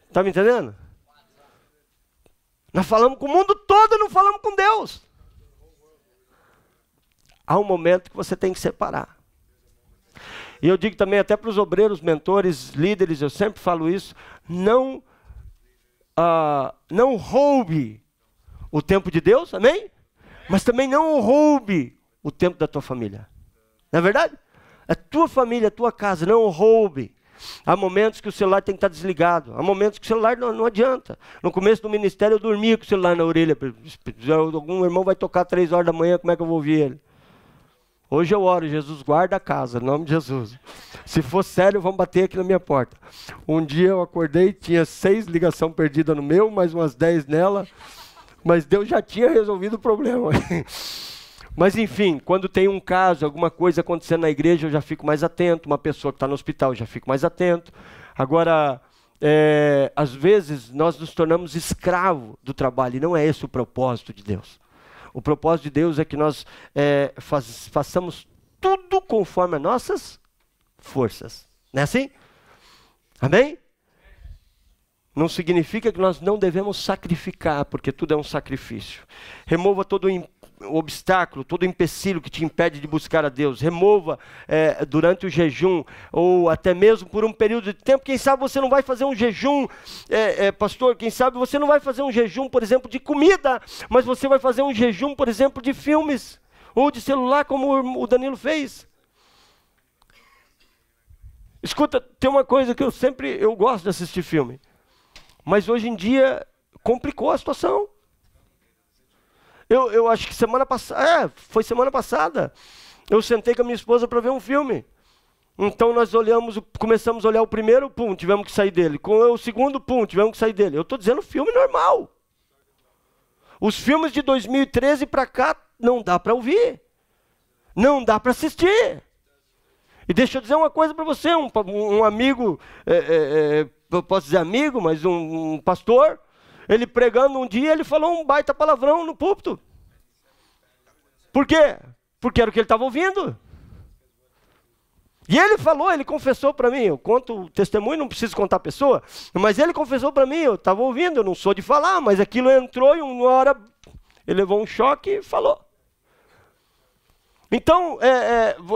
está me entendendo? Nós falamos com o mundo todo e não falamos com Deus. Há um momento que você tem que separar. E eu digo também até para os obreiros, mentores, líderes, eu sempre falo isso, não roube o tempo de Deus, amém? Mas também não roube o tempo da tua família. Não é verdade? A tua família, a tua casa, não roube. Há momentos que o celular tem que estar desligado. Há momentos que o celular não adianta. No começo do ministério eu dormia com o celular na orelha. Algum irmão vai tocar 3 horas da manhã, como é que eu vou ouvir ele? Hoje eu oro, Jesus guarda a casa, em nome de Jesus. Se for sério, vão bater aqui na minha porta. Um dia eu acordei, tinha 6 ligações perdidas no meu, mais umas 10 nela. Mas Deus já tinha resolvido o problema. Mas enfim, quando tem um caso, alguma coisa acontecendo na igreja, eu já fico mais atento. Uma pessoa que está no hospital, eu já fico mais atento. Agora, às vezes, nós nos tornamos escravos do trabalho. E não é esse o propósito de Deus. O propósito de Deus é que nós façamos tudo conforme as nossas forças. Não é assim? Amém? Não significa que nós não devemos sacrificar, porque tudo é um sacrifício. Remova todo o obstáculo, todo o empecilho que te impede de buscar a Deus. Remova durante o jejum, ou até mesmo por um período de tempo. Quem sabe você não vai fazer um jejum, pastor, quem sabe você não vai fazer um jejum, por exemplo, de comida, mas você vai fazer um jejum, por exemplo, de filmes, ou de celular, como o Danilo fez. Escuta, tem uma coisa que eu gosto de assistir filme. Mas hoje em dia, complicou a situação. Eu acho que semana passada, foi semana passada, eu sentei com a minha esposa para ver um filme. Então nós começamos a olhar o primeiro, tivemos que sair dele. Com o segundo, tivemos que sair dele. Eu estou dizendo filme normal. Os filmes de 2013 para cá, não dá para ouvir. Não dá para assistir. E deixa eu dizer uma coisa para você, um amigo... eu posso dizer amigo, mas um pastor, ele pregando um dia, ele falou um baita palavrão no púlpito. Por quê? Porque era o que ele estava ouvindo. E ele falou, ele confessou para mim, eu conto o testemunho, não preciso contar a pessoa, mas ele confessou para mim, eu estava ouvindo, eu não sou de falar, mas aquilo entrou e uma hora ele levou um choque e falou. Então,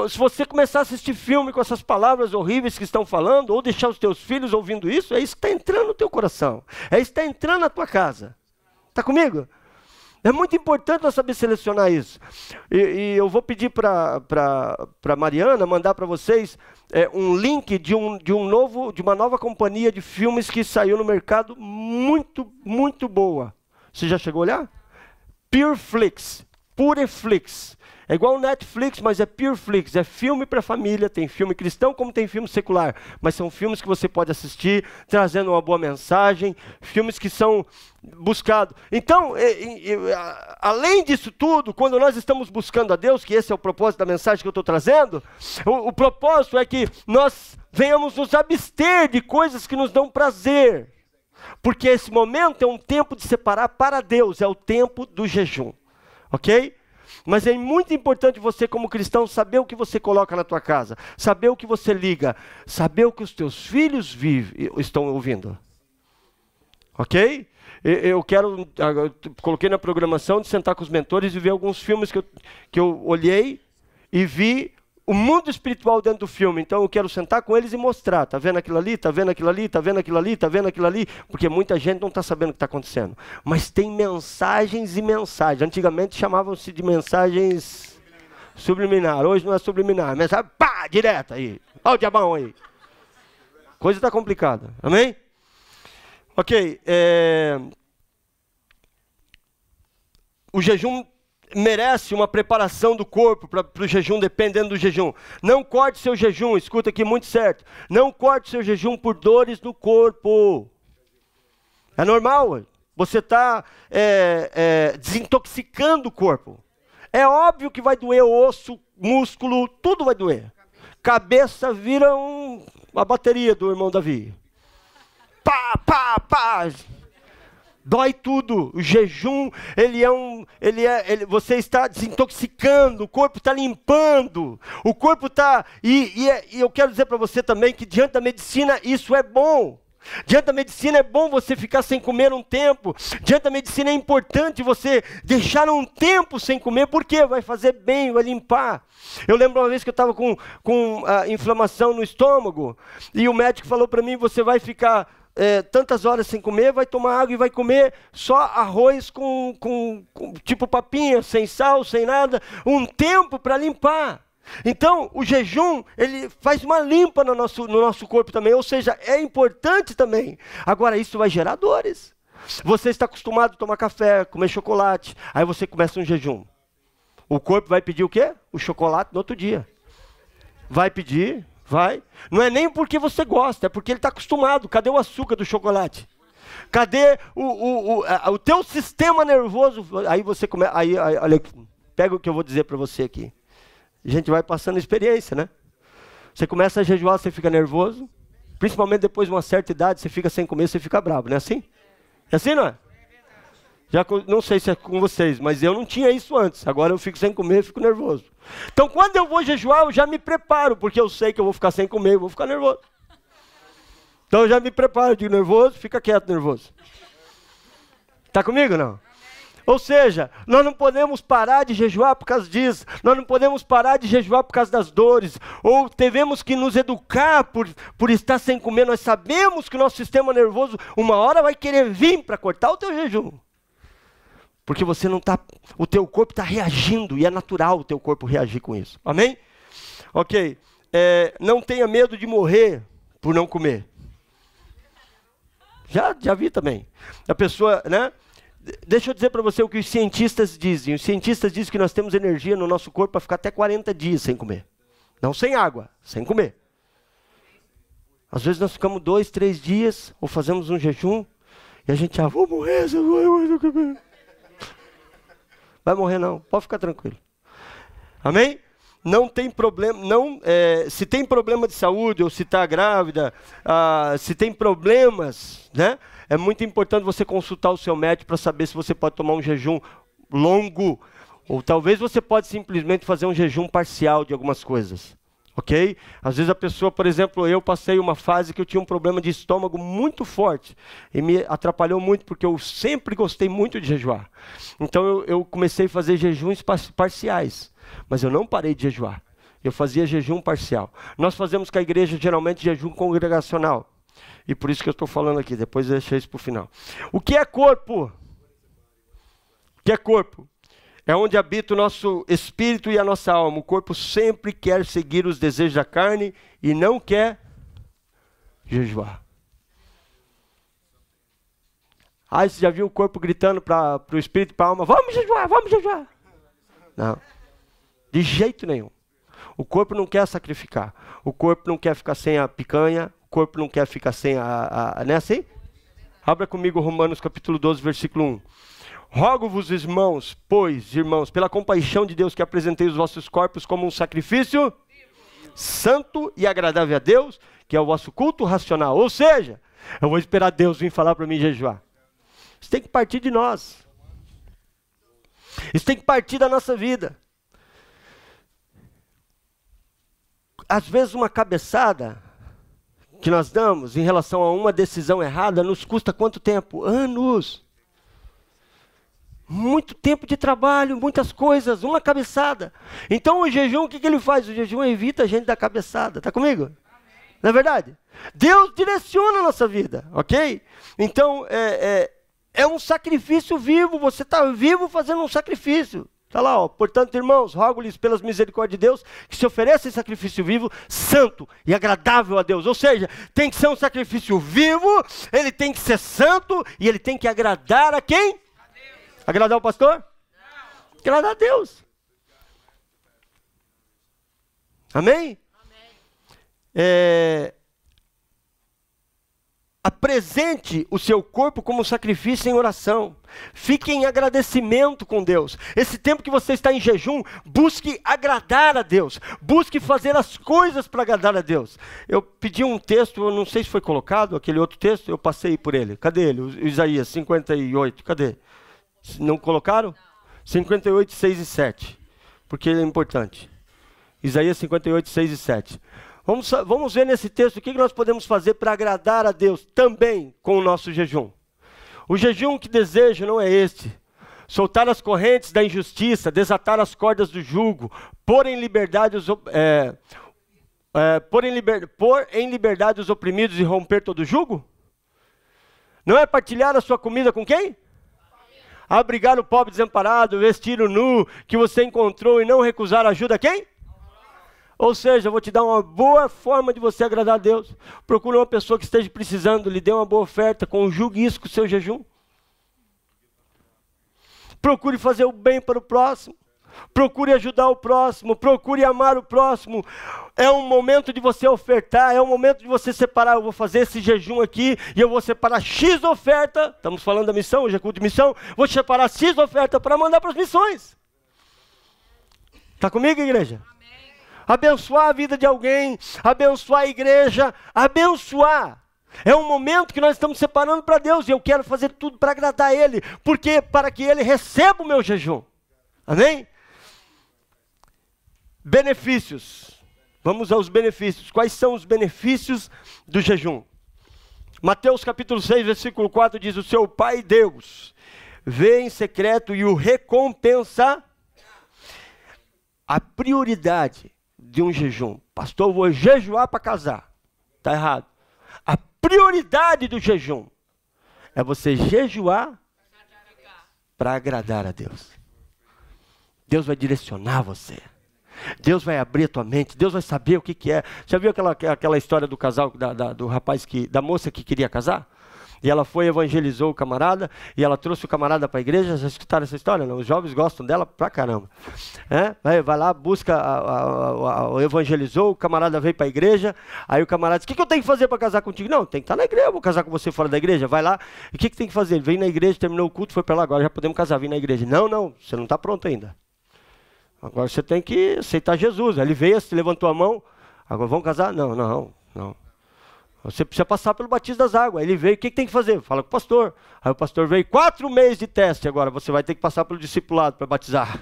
se você começar a assistir filme com essas palavras horríveis que estão falando, ou deixar os teus filhos ouvindo isso, é isso que está entrando no teu coração. É isso que está entrando na tua casa. Está comigo? É muito importante nós saber selecionar isso. E eu vou pedir para Mariana mandar para vocês um link de uma nova companhia de filmes que saiu no mercado muito, muito boa. Você já chegou a olhar? Pureflix. Pureflix. É igual o Netflix, mas é Pureflix, é filme para família, tem filme cristão como tem filme secular, mas são filmes que você pode assistir, trazendo uma boa mensagem, filmes que são buscados. Então, além disso tudo, quando nós estamos buscando a Deus, que esse é o propósito da mensagem que eu estou trazendo, o propósito é que nós venhamos nos abster de coisas que nos dão prazer. Porque esse momento é um tempo de separar para Deus, é o tempo do jejum, ok? Mas é muito importante você como cristão saber o que você coloca na tua casa, saber o que você liga, saber o que os teus filhos estão ouvindo, ok? Eu coloquei na programação de sentar com os mentores e ver alguns filmes que eu olhei e vi o mundo espiritual dentro do filme. Então eu quero sentar com eles e mostrar. Está vendo aquilo ali? Está vendo aquilo ali? Está vendo aquilo ali? Está vendo aquilo ali? Porque muita gente não está sabendo o que está acontecendo. Mas tem mensagens e mensagens. Antigamente chamavam-se de mensagens subliminar. Hoje não é subliminar. Mensagem, pá, direta aí. Olha o diabão aí. Coisa está complicada. Amém? Ok. O jejum merece uma preparação do corpo para o jejum, dependendo do jejum. Não corte seu jejum, escuta aqui muito certo. Não corte seu jejum por dores no corpo. É normal, você está desintoxicando o corpo. É óbvio que vai doer osso, músculo, tudo vai doer. Cabeça vira uma bateria do irmão Davi. Pá, pá, pá. Dói tudo. O jejum, você está desintoxicando, o corpo está limpando, o corpo está... E eu quero dizer para você também que diante da medicina isso é bom. Diante da medicina é bom você ficar sem comer um tempo. Diante da medicina é importante você deixar um tempo sem comer, porque vai fazer bem, vai limpar. Eu lembro uma vez que eu estava com inflamação no estômago, e o médico falou para mim, você vai ficar... tantas horas sem comer, vai tomar água e vai comer só arroz com tipo papinha, sem sal, sem nada, um tempo para limpar. Então, o jejum, ele faz uma limpa no nosso corpo também, ou seja, é importante também. Agora, isso vai gerar dores. Você está acostumado a tomar café, comer chocolate, aí você começa um jejum. O corpo vai pedir o quê? O chocolate no outro dia. Vai pedir... Vai. Não é nem porque você gosta, é porque ele está acostumado. Cadê o açúcar do chocolate? Cadê o teu sistema nervoso? Aí você começa. Olha, pega o que eu vou dizer para você aqui. A gente vai passando experiência, né? Você começa a jejuar, você fica nervoso. Principalmente depois de uma certa idade, você fica sem comer, você fica bravo, não é assim? É assim, não é? Não sei se é com vocês, mas eu não tinha isso antes. Agora eu fico sem comer, fico nervoso. Então quando eu vou jejuar, eu já me preparo, porque eu sei que eu vou ficar sem comer, eu vou ficar nervoso. Então eu já me preparo, digo nervoso, fica quieto nervoso. Está comigo não? Ou seja, nós não podemos parar de jejuar por causa disso. Nós não podemos parar de jejuar por causa das dores. Ou devemos que nos educar por estar sem comer. Nós sabemos que o nosso sistema nervoso uma hora vai querer vir para cortar o teu jejum. Porque você não está, o teu corpo está reagindo e é natural o teu corpo reagir com isso. Amém? Ok. Não tenha medo de morrer por não comer. Já vi também. A pessoa, né? Deixa eu dizer para você o que os cientistas dizem. Os cientistas dizem que nós temos energia no nosso corpo para ficar até 40 dias sem comer. Não sem água, sem comer. Às vezes nós ficamos 2, 3 dias ou fazemos um jejum e a gente vou morrer, se eu vou comer. Vai morrer não, pode ficar tranquilo. Amém? Não tem problema, se tem problema de saúde ou se está grávida, se tem problemas, né? É muito importante você consultar o seu médico para saber se você pode tomar um jejum longo, ou talvez você pode simplesmente fazer um jejum parcial de algumas coisas. Ok? Às vezes a pessoa, por exemplo, eu passei uma fase que eu tinha um problema de estômago muito forte e me atrapalhou muito porque eu sempre gostei muito de jejuar. Então eu comecei a fazer jejuns parciais, mas eu não parei de jejuar. Eu fazia jejum parcial. Nós fazemos com a igreja geralmente jejum congregacional. E por isso que eu estou falando aqui, depois eu deixei isso para o final. O que é corpo? O que é corpo? É onde habita o nosso espírito e a nossa alma. O corpo sempre quer seguir os desejos da carne e não quer jejuar. Você já viu o corpo gritando para o espírito e para a alma, vamos jejuar, vamos jejuar. Não, de jeito nenhum. O corpo não quer sacrificar. O corpo não quer ficar sem a picanha. O corpo não quer ficar sem não é assim? Abra comigo Romanos capítulo 12, versículo 1. Rogo-vos, irmãos, pela compaixão de Deus, que apresentei os vossos corpos como um sacrifício santo e agradável a Deus, que é o vosso culto racional. Ou seja, Eu vou esperar Deus vir falar para mim jejuar. Isso tem que partir de nós. Isso tem que partir da nossa vida. Às vezes uma cabeçada que nós damos em relação a uma decisão errada nos custa quanto tempo? Anos. Muito tempo de trabalho, muitas coisas, uma cabeçada. Então o jejum, o que ele faz? O jejum evita a gente da cabeçada. Está comigo? Amém. Não é verdade? Deus direciona a nossa vida, ok? Então é um sacrifício vivo, você está vivo fazendo um sacrifício. Está lá, ó. Portanto, irmãos, rogo-lhes pelas misericórdias de Deus que se ofereça em sacrifício vivo, santo e agradável a Deus. Ou seja, tem que ser um sacrifício vivo, ele tem que ser santo e ele tem que agradar a quem? Agradar o pastor? Não. Agradar a Deus. Amém? Amém. Apresente o seu corpo como sacrifício em oração. Fique em agradecimento com Deus. Esse tempo que você está em jejum, busque agradar a Deus. Busque fazer as coisas para agradar a Deus. Eu pedi um texto, eu não sei se foi colocado, aquele outro texto, eu passei por ele. Cadê ele? O Isaías 58, cadê? Não colocaram? 58, 6 e 7. Porque ele é importante. Isaías 58, 6 e 7. Vamos ver nesse texto o que nós podemos fazer para agradar a Deus também com o nosso jejum. O jejum que desejo não é este: soltar as correntes da injustiça, desatar as cordas do jugo, pôr em liberdade os oprimidos e romper todo jugo? Não é partilhar a sua comida com quem? Abrigar o pobre desamparado, vestir o nu que você encontrou e não recusar ajuda a quem? Ou seja, eu vou te dar uma boa forma de você agradar a Deus. Procure uma pessoa que esteja precisando, lhe dê uma boa oferta, conjugue isso com o seu jejum. Procure fazer o bem para o próximo. Procure ajudar o próximo, procure amar o próximo. É um momento de você ofertar, é um momento de você separar. Eu vou fazer esse jejum aqui e eu vou separar X oferta. Estamos falando da missão, hoje é culto de missão. Vou separar X oferta para mandar para as missões. Está comigo, igreja? Abençoar a vida de alguém, abençoar a igreja, abençoar. É um momento que nós estamos separando para Deus e eu quero fazer tudo para agradar Ele, porque para que Ele receba o meu jejum. Amém? Benefícios. Vamos aos benefícios. Quais são os benefícios do jejum? Mateus capítulo 6, versículo 4 diz: o seu Pai Deus vê em secreto e o recompensa. A prioridade de um jejum. Pastor, eu vou jejuar para casar. Está errado. A prioridade do jejum é você jejuar para agradar a Deus. Deus vai direcionar você. Deus vai abrir a tua mente. Deus vai saber o que é. Já viu aquela história do casal, do rapaz, da moça que queria casar? E ela foi, evangelizou o camarada, e ela trouxe o camarada para a igreja. Já escutaram essa história? Não? Os jovens gostam dela pra caramba. Vai lá, busca, evangelizou, o camarada veio para a igreja, aí o camarada disse: o que eu tenho que fazer para casar contigo? Não, tem que estar na igreja, eu vou casar com você fora da igreja. Vai lá, e o que tem que fazer? Ele veio na igreja, terminou o culto, foi para lá, agora já podemos casar, vim na igreja. Não, você não está pronto ainda. Agora você tem que aceitar Jesus. Aí ele veio, se levantou a mão, agora vamos casar? Não. Você precisa passar pelo batismo das águas. Aí ele veio, o que tem que fazer? Fala com o pastor. Aí o pastor veio, 4 meses de teste agora, você vai ter que passar pelo discipulado para batizar.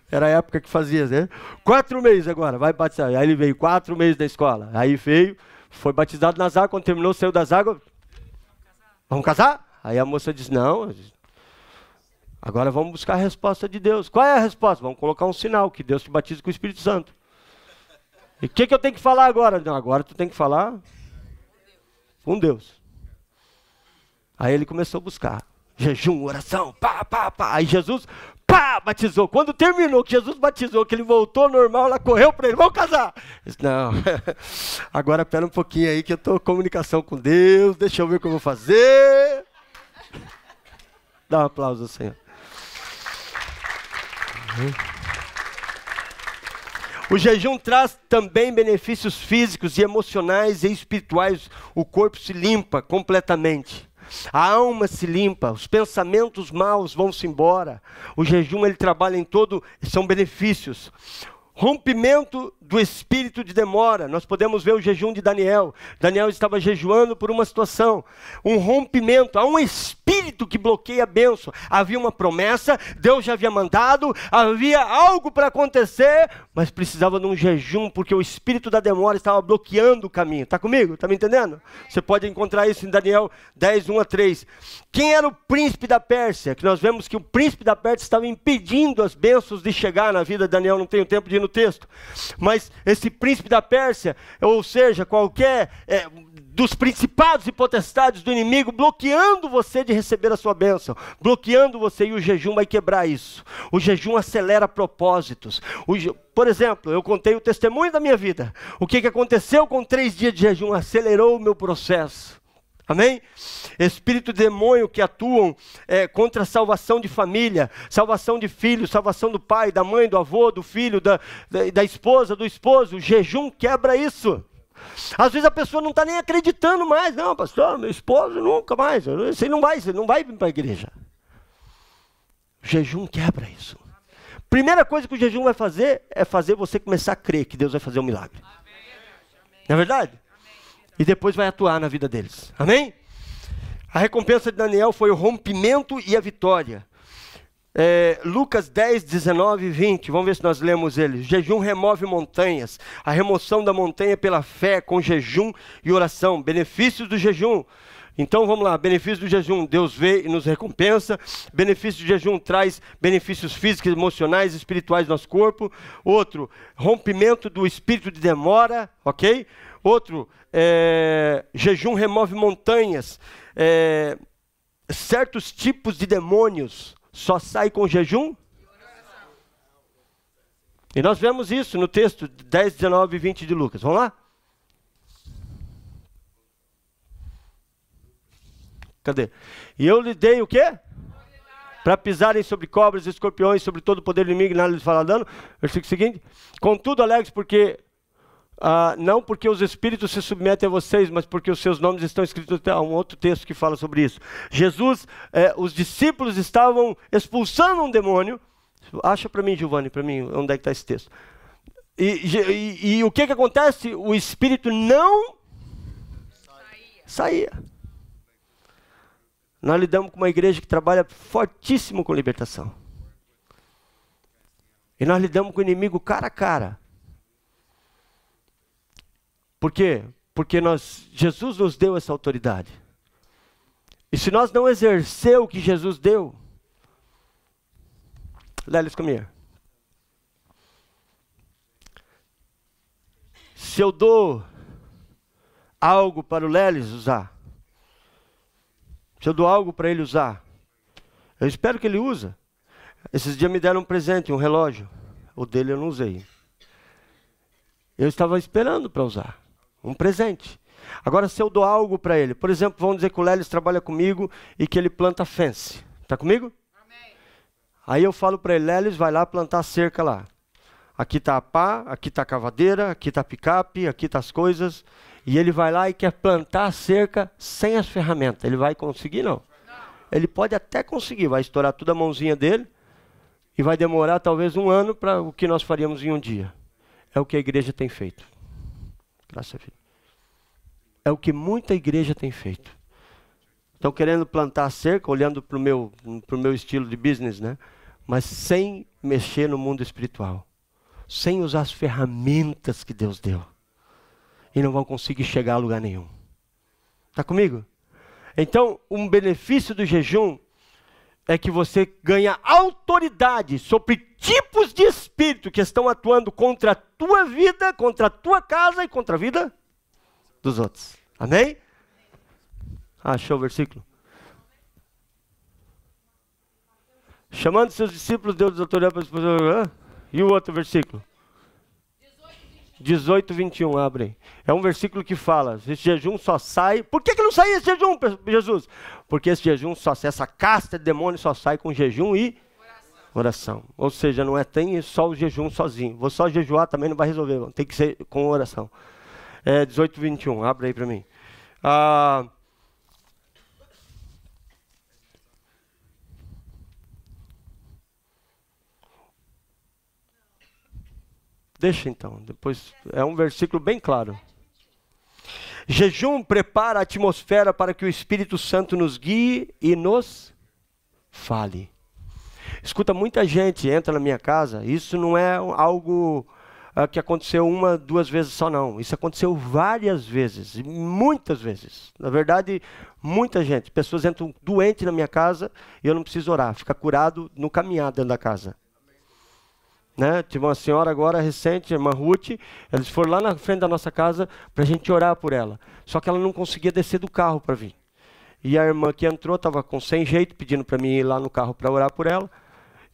Era a época que fazia, né? 4 meses agora, vai batizar. Aí ele veio, 4 meses da escola. Aí veio, foi batizado nas águas, quando terminou, saiu das águas. Vamos casar? Aí a moça disse: não, agora vamos buscar a resposta de Deus. Qual é a resposta? Vamos colocar um sinal, que Deus te batiza com o Espírito Santo. E o que eu tenho que falar agora? Não, agora tu tem que falar com Deus. Aí ele começou a buscar. Jejum, oração, pá. Aí Jesus, batizou. Quando terminou, que Jesus batizou, que ele voltou normal, ela correu para ele: vamos casar. Disse: não, agora espera um pouquinho aí que eu estou em comunicação com Deus, deixa eu ver o que eu vou fazer. Dá um aplauso ao Senhor. O jejum traz também benefícios físicos e emocionais e espirituais. O corpo se limpa completamente. A alma se limpa, os pensamentos maus vão-se embora. O jejum, ele trabalha em são benefícios. rompimento do espírito de demora. Nós podemos ver o jejum de Daniel. Daniel estava jejuando por uma situação. Um rompimento. Há um espírito que bloqueia a bênção. Havia uma promessa, Deus já havia mandado, havia algo para acontecer, mas precisava de um jejum, porque o espírito da demora estava bloqueando o caminho. Está comigo? Está me entendendo? Você pode encontrar isso em Daniel 10, 1 a 3. Quem era o príncipe da Pérsia? Que nós vemos que o príncipe da Pérsia estava impedindo as bênçãos de chegar na vida de Daniel. Não tenho tempo de ir no texto. Mas esse príncipe da Pérsia, ou seja, qualquer dos principados e potestades do inimigo, bloqueando você de receber a sua bênção, bloqueando você, e o jejum vai quebrar isso. O jejum acelera propósitos. Por exemplo, eu contei o testemunho da minha vida. O que aconteceu com 3 dias de jejum? Acelerou o meu processo. Amém? Espírito de demônio que atuam contra a salvação de família, salvação de filho, salvação do pai, da mãe, do avô, do filho, da esposa, do esposo. O jejum quebra isso. Às vezes a pessoa não está nem acreditando mais. Não, pastor, meu esposo nunca mais. Você não vai vir para a igreja. O jejum quebra isso. Primeira coisa que o jejum vai fazer é fazer você começar a crer que Deus vai fazer um milagre. Não é verdade? E depois vai atuar na vida deles. Amém? A recompensa de Daniel foi o rompimento e a vitória. Lucas 10, 19 e 20. Vamos ver se nós lemos ele. Jejum remove montanhas. A remoção da montanha pela fé, com jejum e oração. Benefícios do jejum. Então vamos lá, benefícios do jejum. Deus vê e nos recompensa. Benefícios do jejum traz benefícios físicos, emocionais, espirituais do nosso corpo. Outro, rompimento do espírito de demora. Ok? Outro, jejum remove montanhas. Certos tipos de demônios só saem com jejum. E nós vemos isso no texto 10, 19 e 20 de Lucas. Vamos lá? Cadê? E eu lhe dei o quê? Para pisarem sobre cobras e escorpiões, sobre todo o poder do inimigo, e nada lhes fará dano. Versículo seguinte. Contudo, alegres, porque... não porque os espíritos se submetem a vocês, mas porque os seus nomes estão escritos. Há um outro texto que fala sobre isso. Jesus, os discípulos estavam expulsando um demônio. Acha para mim, Giovanni, para mim, onde é que está esse texto. E o que acontece? O espírito não saía. Nós lidamos com uma igreja que trabalha fortíssimo com libertação. E nós lidamos com o inimigo cara a cara. Por quê? Porque Jesus nos deu essa autoridade. E se nós não exercer o que Jesus deu... Lélis, come here. Se eu dou algo para o Lélis usar, se eu dou algo para ele usar, eu espero que ele use. Esses dias me deram um presente, um relógio. O dele eu não usei. Eu estava esperando para usar. Um presente. Agora, se eu dou algo para ele, por exemplo, vamos dizer que o Lélis trabalha comigo e que ele planta fence. Está comigo? Amém. Aí eu falo para ele, Lélis, vai lá plantar cerca lá. Aqui está a pá, aqui está a cavadeira, aqui está a picape, aqui está as coisas. E ele vai lá e quer plantar a cerca sem as ferramentas. Ele vai conseguir, não? Ele pode até conseguir, vai estourar toda a mãozinha dele e vai demorar talvez 1 ano para o que nós faríamos em um dia. É o que a igreja tem feito. Graças a Deus. É o que muita igreja tem feito. Estão querendo plantar a cerca, olhando para o meu estilo de business, né? Mas sem mexer no mundo espiritual. Sem usar as ferramentas que Deus deu. E não vão conseguir chegar a lugar nenhum. Está comigo? Então, um benefício do jejum é que você ganha autoridade sobre tipos de espírito que estão atuando contra a tua vida, contra a tua casa e contra a vida dos outros. Amém? Achou o versículo? Chamando seus discípulos, deu-lhes autoridade para... E o outro versículo? 18, 21, abrem. É um versículo que fala, esse jejum só sai... Por que não sai esse jejum, Jesus? Porque esse jejum só sai, essa casta de demônio só sai com jejum e oração. Ou seja, não tem só o jejum sozinho. Vou só jejuar também não vai resolver, tem que ser com oração. 18, 21, abre aí para mim. Deixa então, depois é um versículo bem claro. Jejum prepara a atmosfera para que o Espírito Santo nos guie e nos fale. Escuta, muita gente entra na minha casa, isso não é algo que aconteceu uma, duas vezes só não. Isso aconteceu várias vezes, muitas vezes. Na verdade, muita gente. Pessoas entram doentes na minha casa e eu não preciso orar. Fica curado no caminhar dentro da casa. Né? Tive uma senhora agora recente, a irmã Ruth, eles foram lá na frente da nossa casa para a gente orar por ela. Só que ela não conseguia descer do carro para vir. E a irmã que entrou estava sem jeito, pedindo para mim ir lá no carro para orar por ela.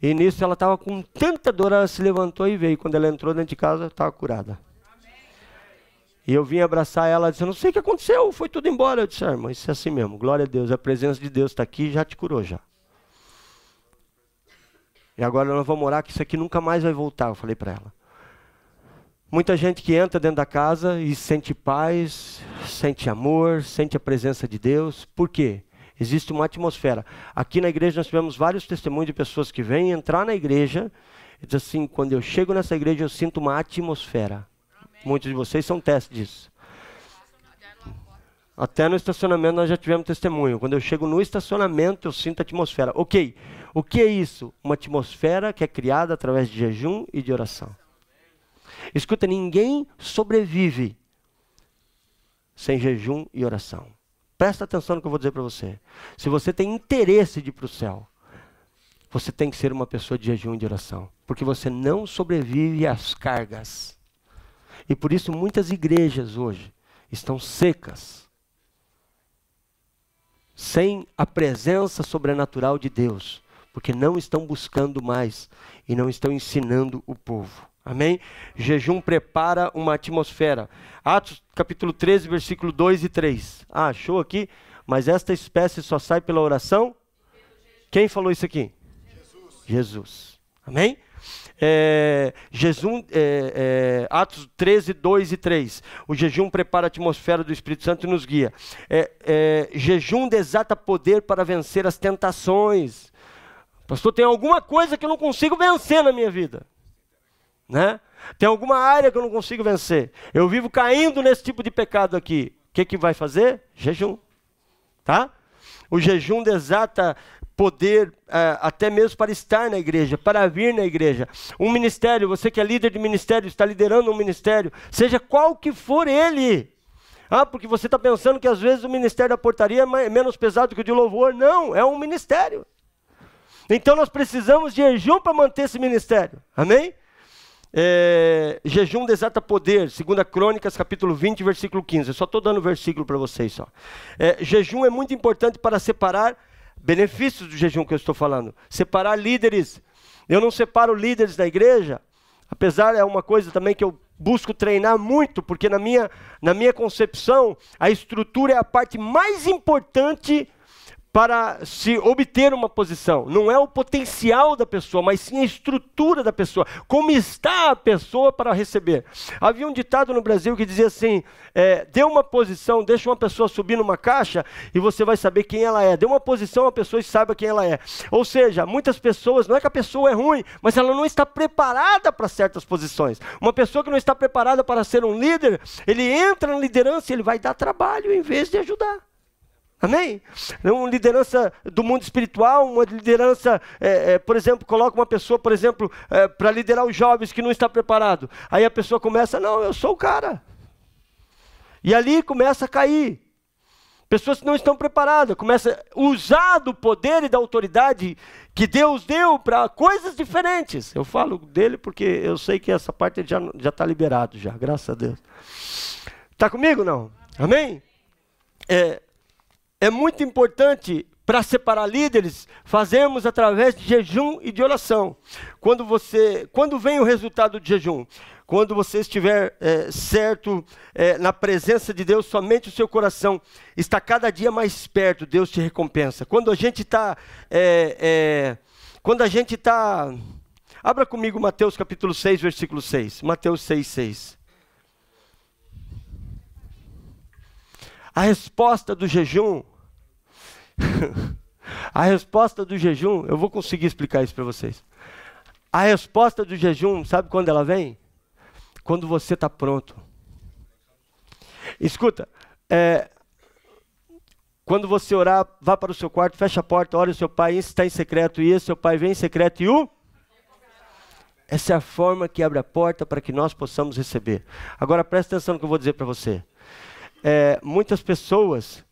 E nisso ela estava com tanta dor, ela se levantou e veio. Quando ela entrou dentro de casa, estava curada. E eu vim abraçar ela, disse, eu não sei o que aconteceu, foi tudo embora. Eu disse, irmã, isso é assim mesmo, glória a Deus, a presença de Deus está aqui e já te curou já. E agora nós vamos orar que isso aqui nunca mais vai voltar, eu falei para ela. Muita gente que entra dentro da casa e sente paz, sente amor, sente a presença de Deus. Por quê? Existe uma atmosfera. Aqui na igreja nós tivemos vários testemunhos de pessoas que vêm entrar na igreja e dizem assim, quando eu chego nessa igreja eu sinto uma atmosfera. Amém. Muitos de vocês são testes disso. Até no estacionamento nós já tivemos testemunho. Quando eu chego no estacionamento eu sinto a atmosfera. Ok, o que é isso? Uma atmosfera que é criada através de jejum e de oração. Escuta, ninguém sobrevive sem jejum e oração. Presta atenção no que eu vou dizer para você. Se você tem interesse de ir para o céu, você tem que ser uma pessoa de jejum e de oração. Porque você não sobrevive às cargas. E por isso muitas igrejas hoje estão secas. Sem a presença sobrenatural de Deus. Porque não estão buscando mais e não estão ensinando o povo. Amém? Jejum prepara uma atmosfera. Atos capítulo 13, versículo 2 e 3. Ah, achou aqui? Mas esta espécie só sai pela oração? Quem falou isso aqui? Jesus. Amém? Atos 13, 2 e 3. O jejum prepara a atmosfera do Espírito Santo e nos guia. Jejum desata poder para vencer as tentações. Pastor, tem alguma coisa que eu não consigo vencer na minha vida. Né? Tem alguma área que eu não consigo vencer. Eu vivo caindo nesse tipo de pecado aqui. O que vai fazer? Jejum. Tá? O jejum desata poder até mesmo para estar na igreja, para vir na igreja. Um ministério, você que é líder de ministério, está liderando um ministério, seja qual que for ele. Porque você está pensando que às vezes o ministério da portaria é menos pesado que o de louvor. Não, é um ministério. Então nós precisamos de jejum para manter esse ministério. Amém? Jejum desata poder, 2 Crônicas, capítulo 20, versículo 15. Eu só estou dando versículo para vocês só. Jejum é muito importante para separar benefícios do jejum que eu estou falando. Separar líderes. Eu não separo líderes da igreja, apesar é uma coisa também que eu busco treinar muito, porque na minha concepção, a estrutura é a parte mais importante para se obter uma posição. Não é o potencial da pessoa, mas sim a estrutura da pessoa. Como está a pessoa para receber. Havia um ditado no Brasil que dizia assim, dê uma posição, deixa uma pessoa subir numa caixa e você vai saber quem ela é. Dê uma posição a pessoa e saiba quem ela é. Ou seja, muitas pessoas, não é que a pessoa é ruim, mas ela não está preparada para certas posições. Uma pessoa que não está preparada para ser um líder, ele entra na liderança e ele vai dar trabalho em vez de ajudar. Amém? Uma liderança do mundo espiritual, uma liderança, por exemplo, coloca uma pessoa, por exemplo, para liderar os jovens que não está preparado. Aí a pessoa começa, não, eu sou o cara. E ali começa a cair. Pessoas que não estão preparadas, começam a usar do poder e da autoridade que Deus deu para coisas diferentes. Eu falo dele porque eu sei que essa parte já está liberado já, graças a Deus. Está comigo não? Amém? É muito importante para separar líderes, fazermos através de jejum e de oração. Quando vem o resultado de jejum? Quando você estiver certo na presença de Deus, somente o seu coração está cada dia mais perto, Deus te recompensa. Quando a gente está... Abra comigo Mateus capítulo 6, versículo 6. Mateus 6, 6. A resposta do jejum... A resposta do jejum, eu vou conseguir explicar isso para vocês. A resposta do jejum, sabe quando ela vem? quando você está pronto. Escuta, quando você orar, vá para o seu quarto, fecha a porta, ore o seu pai, esse está em secreto, e esse seu pai vem em secreto e o... Essa é a forma que abre a porta para que nós possamos receber. Agora presta atenção no que eu vou dizer para você. Muitas pessoas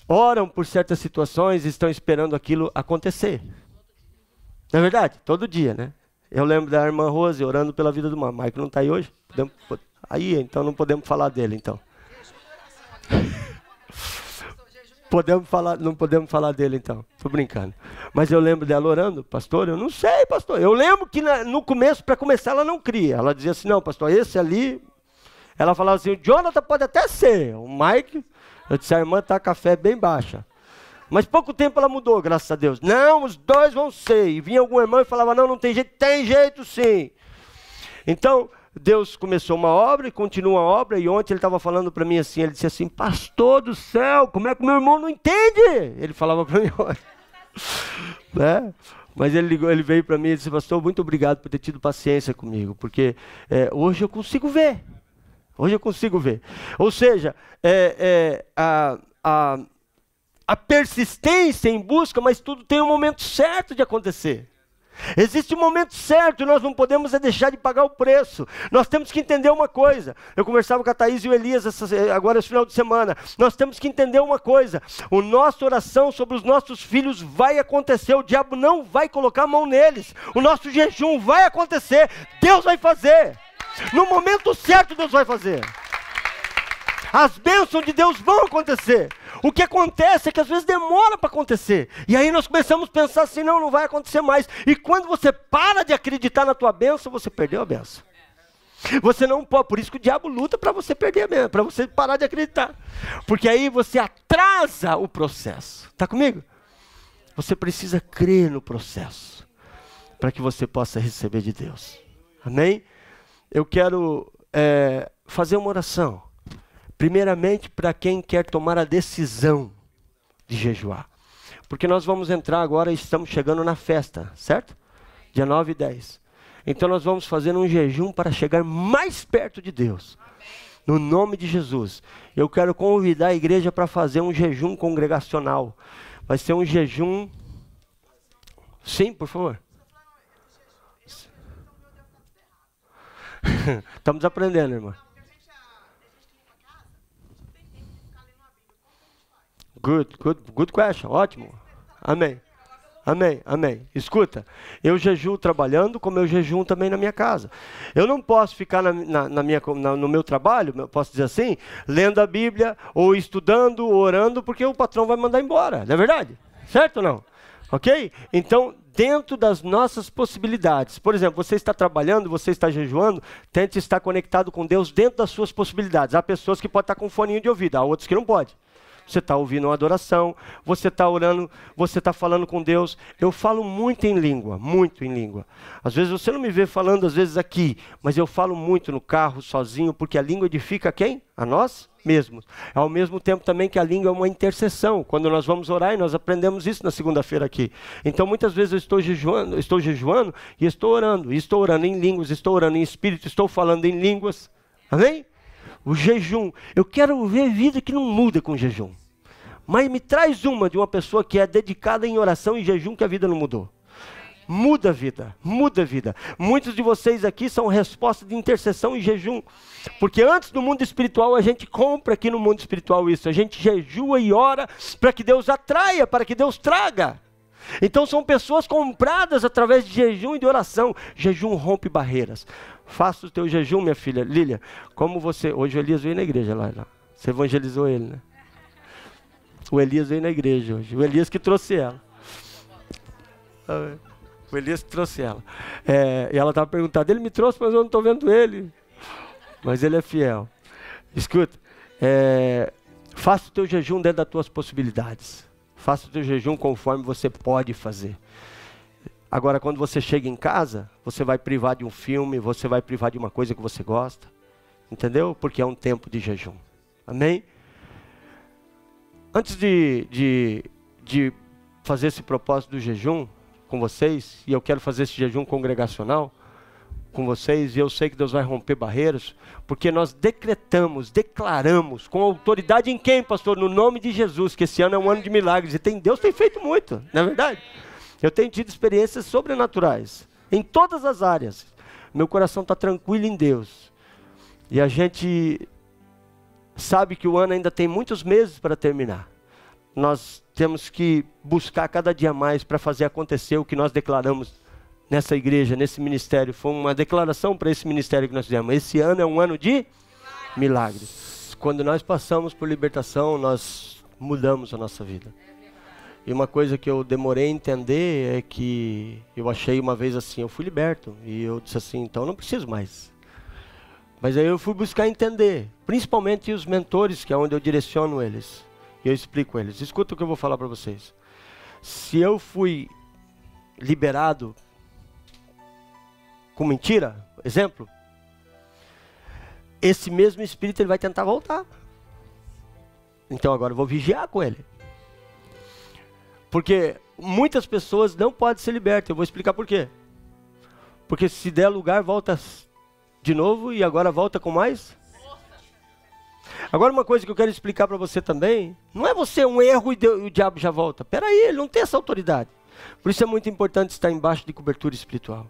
oram por certas situações e estão esperando aquilo acontecer. Não é verdade? Todo dia, né? Eu lembro da irmã Rose orando pela vida do Mike, não está aí hoje? Aí, então não podemos falar dele, então. Não podemos falar dele, então. Estou brincando. Mas eu lembro dela orando, pastor, eu não sei, pastor. Eu lembro que no começo, para começar, ela não cria. Ela dizia assim, não, pastor, esse ali... Ela falava assim, o Jonathan pode até ser. O Mike, eu disse, a irmã está com a fé bem baixa. Mas pouco tempo ela mudou, graças a Deus. Não, os dois vão ser. E vinha algum irmão e falava, não tem jeito sim. Então... Deus começou uma obra e continua a obra, e ontem ele estava falando para mim assim, ele disse assim, pastor do céu, como é que meu irmão não entende? Ele falava para mim, né? Mas ele veio para mim e disse, pastor, muito obrigado por ter tido paciência comigo, porque hoje eu consigo ver, ou seja, a persistência em busca, mas tudo tem um momento certo de acontecer. Existe um momento certo e nós não podemos deixar de pagar o preço. Nós temos que entender uma coisa. Eu conversava com a Thaís e o Elias agora esse final de semana. Nós temos que entender uma coisa. A nossa oração sobre os nossos filhos vai acontecer. O diabo não vai colocar a mão neles. O nosso jejum vai acontecer. Deus vai fazer. No momento certo Deus vai fazer. As bênçãos de Deus vão acontecer. O que acontece é que às vezes demora para acontecer. E aí nós começamos a pensar assim, não vai acontecer mais. E quando você para de acreditar na tua bênção, você perdeu a bênção. Você não pode, por isso que o diabo luta para você perder a bênção, para você parar de acreditar. Porque aí você atrasa o processo. Está comigo? Você precisa crer no processo para que você possa receber de Deus. Amém? Eu quero fazer uma oração. Primeiramente, para quem quer tomar a decisão de jejuar. Porque nós vamos entrar agora, estamos chegando na festa, certo? Dia 9 e 10. Então nós vamos fazer um jejum para chegar mais perto de Deus. No nome de Jesus. Eu quero convidar a igreja para fazer um jejum congregacional. Vai ser um jejum... Sim, por favor. Estamos aprendendo, irmã. Good question, ótimo. Amém. Escuta, eu jejuo trabalhando, como eu jejuo também na minha casa. Eu não posso ficar no meu trabalho, eu posso dizer assim, lendo a Bíblia, ou estudando, ou orando, porque o patrão vai mandar embora, não é verdade? Certo ou não? Ok? Então, dentro das nossas possibilidades, por exemplo, você está trabalhando, você está jejuando, tente estar conectado com Deus dentro das suas possibilidades. Há pessoas que podem estar com um foninho de ouvido, há outros que não podem. Você está ouvindo uma adoração, você está orando, você está falando com Deus. Eu falo muito em língua. Às vezes você não me vê falando, às vezes aqui, mas eu falo muito no carro, sozinho, porque a língua edifica quem? A nós mesmos. Ao mesmo tempo também que a língua é uma intercessão. Quando nós vamos orar, e nós aprendemos isso na segunda-feira aqui. Então muitas vezes eu estou jejuando e estou orando. E estou orando em línguas, estou orando em espírito, estou falando em línguas. Amém? O jejum, eu quero ver vida que não muda com jejum. Mas me traz uma de uma pessoa que é dedicada em oração e jejum que a vida não mudou. Muda a vida. Muitos de vocês aqui são resposta de intercessão e jejum. Porque antes do mundo espiritual, a gente compra aqui no mundo espiritual isso. A gente jejua e ora para que Deus atraia, para que Deus traga. Então são pessoas compradas através de jejum e de oração. Jejum rompe barreiras. Faça o teu jejum, minha filha Lília. Como você... Hoje o Elias veio na igreja lá. Você evangelizou ele, né? O Elias veio na igreja hoje. O Elias que trouxe ela. O Elias que trouxe ela. E ela estava perguntando, ele me trouxe, mas eu não estou vendo ele. Mas ele é fiel. Escuta. Faça o teu jejum dentro das tuas possibilidades. Faça o teu jejum conforme você pode fazer. Agora, quando você chega em casa, você vai privar de um filme, você vai privar de uma coisa que você gosta. Entendeu? Porque é um tempo de jejum. Amém? Antes de fazer esse propósito do jejum com vocês, e eu quero fazer esse jejum congregacional, com vocês, e eu sei que Deus vai romper barreiras, porque nós declaramos, com autoridade em quem, pastor? No nome de Jesus, que esse ano é um ano de milagres, e Deus tem feito muito, não é verdade? Eu tenho tido experiências sobrenaturais, em todas as áreas. Meu coração está tranquilo em Deus, e a gente sabe que o ano ainda tem muitos meses para terminar. Nós temos que buscar cada dia mais para fazer acontecer o que nós declaramos nessa igreja, nesse ministério. Foi uma declaração para esse ministério que nós fizemos. Esse ano é um ano de milagres. Quando nós passamos por libertação, nós mudamos a nossa vida. E uma coisa que eu demorei a entender é que eu achei uma vez assim, eu fui liberto. E eu disse assim, então eu não preciso mais. Mas aí eu fui buscar entender, principalmente os mentores, que é onde eu direciono eles. E eu explico a eles. Escuta o que eu vou falar para vocês. Se eu fui liberado com mentira, exemplo, esse mesmo espírito ele vai tentar voltar. Então agora eu vou vigiar com ele. Porque muitas pessoas não podem ser libertas. Eu vou explicar por quê. Porque se der lugar, volta de novo e agora volta com mais. Agora uma coisa que eu quero explicar para você também, não é você um erro e o diabo já volta. Peraí, ele não tem essa autoridade. Por isso é muito importante estar embaixo de cobertura espiritual.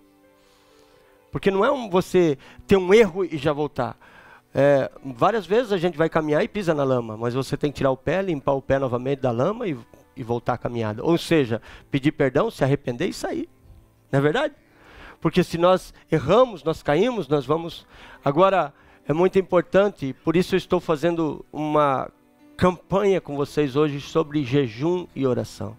Porque não é você ter um erro e já voltar. Várias vezes a gente vai caminhar e pisa na lama, mas você tem que tirar o pé, limpar o pé novamente da lama e voltar a caminhada. Ou seja, pedir perdão, se arrepender e sair. Não é verdade? Porque se nós erramos, nós caímos, nós vamos... Agora... É muito importante, por isso eu estou fazendo uma campanha com vocês hoje sobre jejum e oração.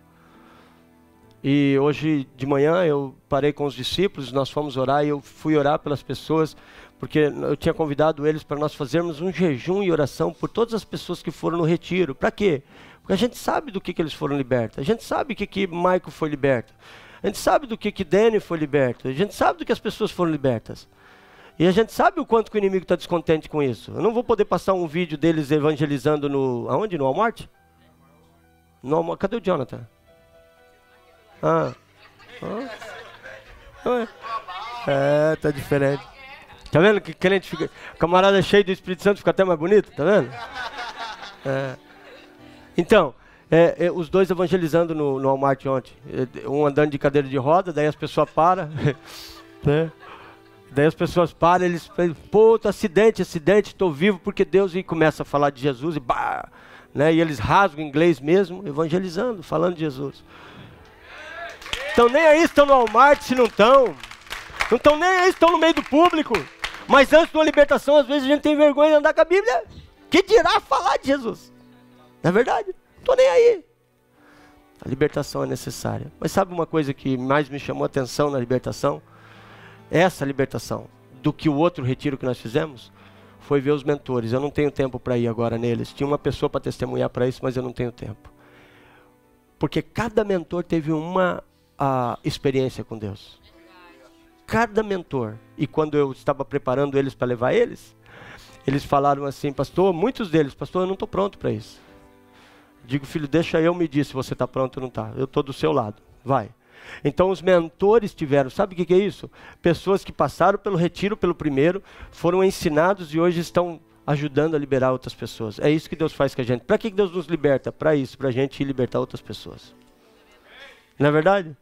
E hoje de manhã eu parei com os discípulos, nós fomos orar e eu fui orar pelas pessoas, porque eu tinha convidado eles para nós fazermos um jejum e oração por todas as pessoas que foram no retiro. Para quê? Porque a gente sabe do que eles foram libertos, a gente sabe do que Michael foi liberto, a gente sabe do que Danny foi liberto, a gente sabe do que as pessoas foram libertas. E a gente sabe o quanto que o inimigo está descontente com isso. Eu não vou poder passar um vídeo deles evangelizando no... Aonde? No Walmart? No Walmart. Cadê o Jonathan? Tá diferente. Tá vendo que crente fica... Camarada cheio do Espírito Santo fica até mais bonito, tá vendo? Então, os dois evangelizando no Walmart ontem. Um andando de cadeira de roda, daí as pessoas param. Né? Daí as pessoas param, eles falam, pô, acidente, estou vivo porque Deus, e começa a falar de Jesus, e bah, né? E eles rasgam em inglês mesmo, evangelizando, falando de Jesus. Então nem aí estão no Walmart se não estão. Não estão nem aí, estão no meio do público. Mas antes de uma libertação, às vezes a gente tem vergonha de andar com a Bíblia. Que dirá falar de Jesus? Não é verdade? Não estou nem aí. A libertação é necessária. Mas sabe uma coisa que mais me chamou a atenção na libertação? Essa libertação, do que o outro retiro que nós fizemos, foi ver os mentores. Eu não tenho tempo para ir agora neles. Tinha uma pessoa para testemunhar para isso, mas eu não tenho tempo. Porque cada mentor teve uma experiência com Deus. Cada mentor. E quando eu estava preparando eles para levar eles falaram assim, pastor, muitos deles, pastor, eu não estou pronto para isso. Digo, filho, deixa eu medir se você está pronto ou não está. Eu estou do seu lado, vai. Então os mentores tiveram, sabe o que é isso? Pessoas que passaram pelo retiro, pelo primeiro, foram ensinados e hoje estão ajudando a liberar outras pessoas. É isso que Deus faz com a gente. Para que Deus nos liberta? Para isso, para a gente ir libertar outras pessoas. Não é verdade?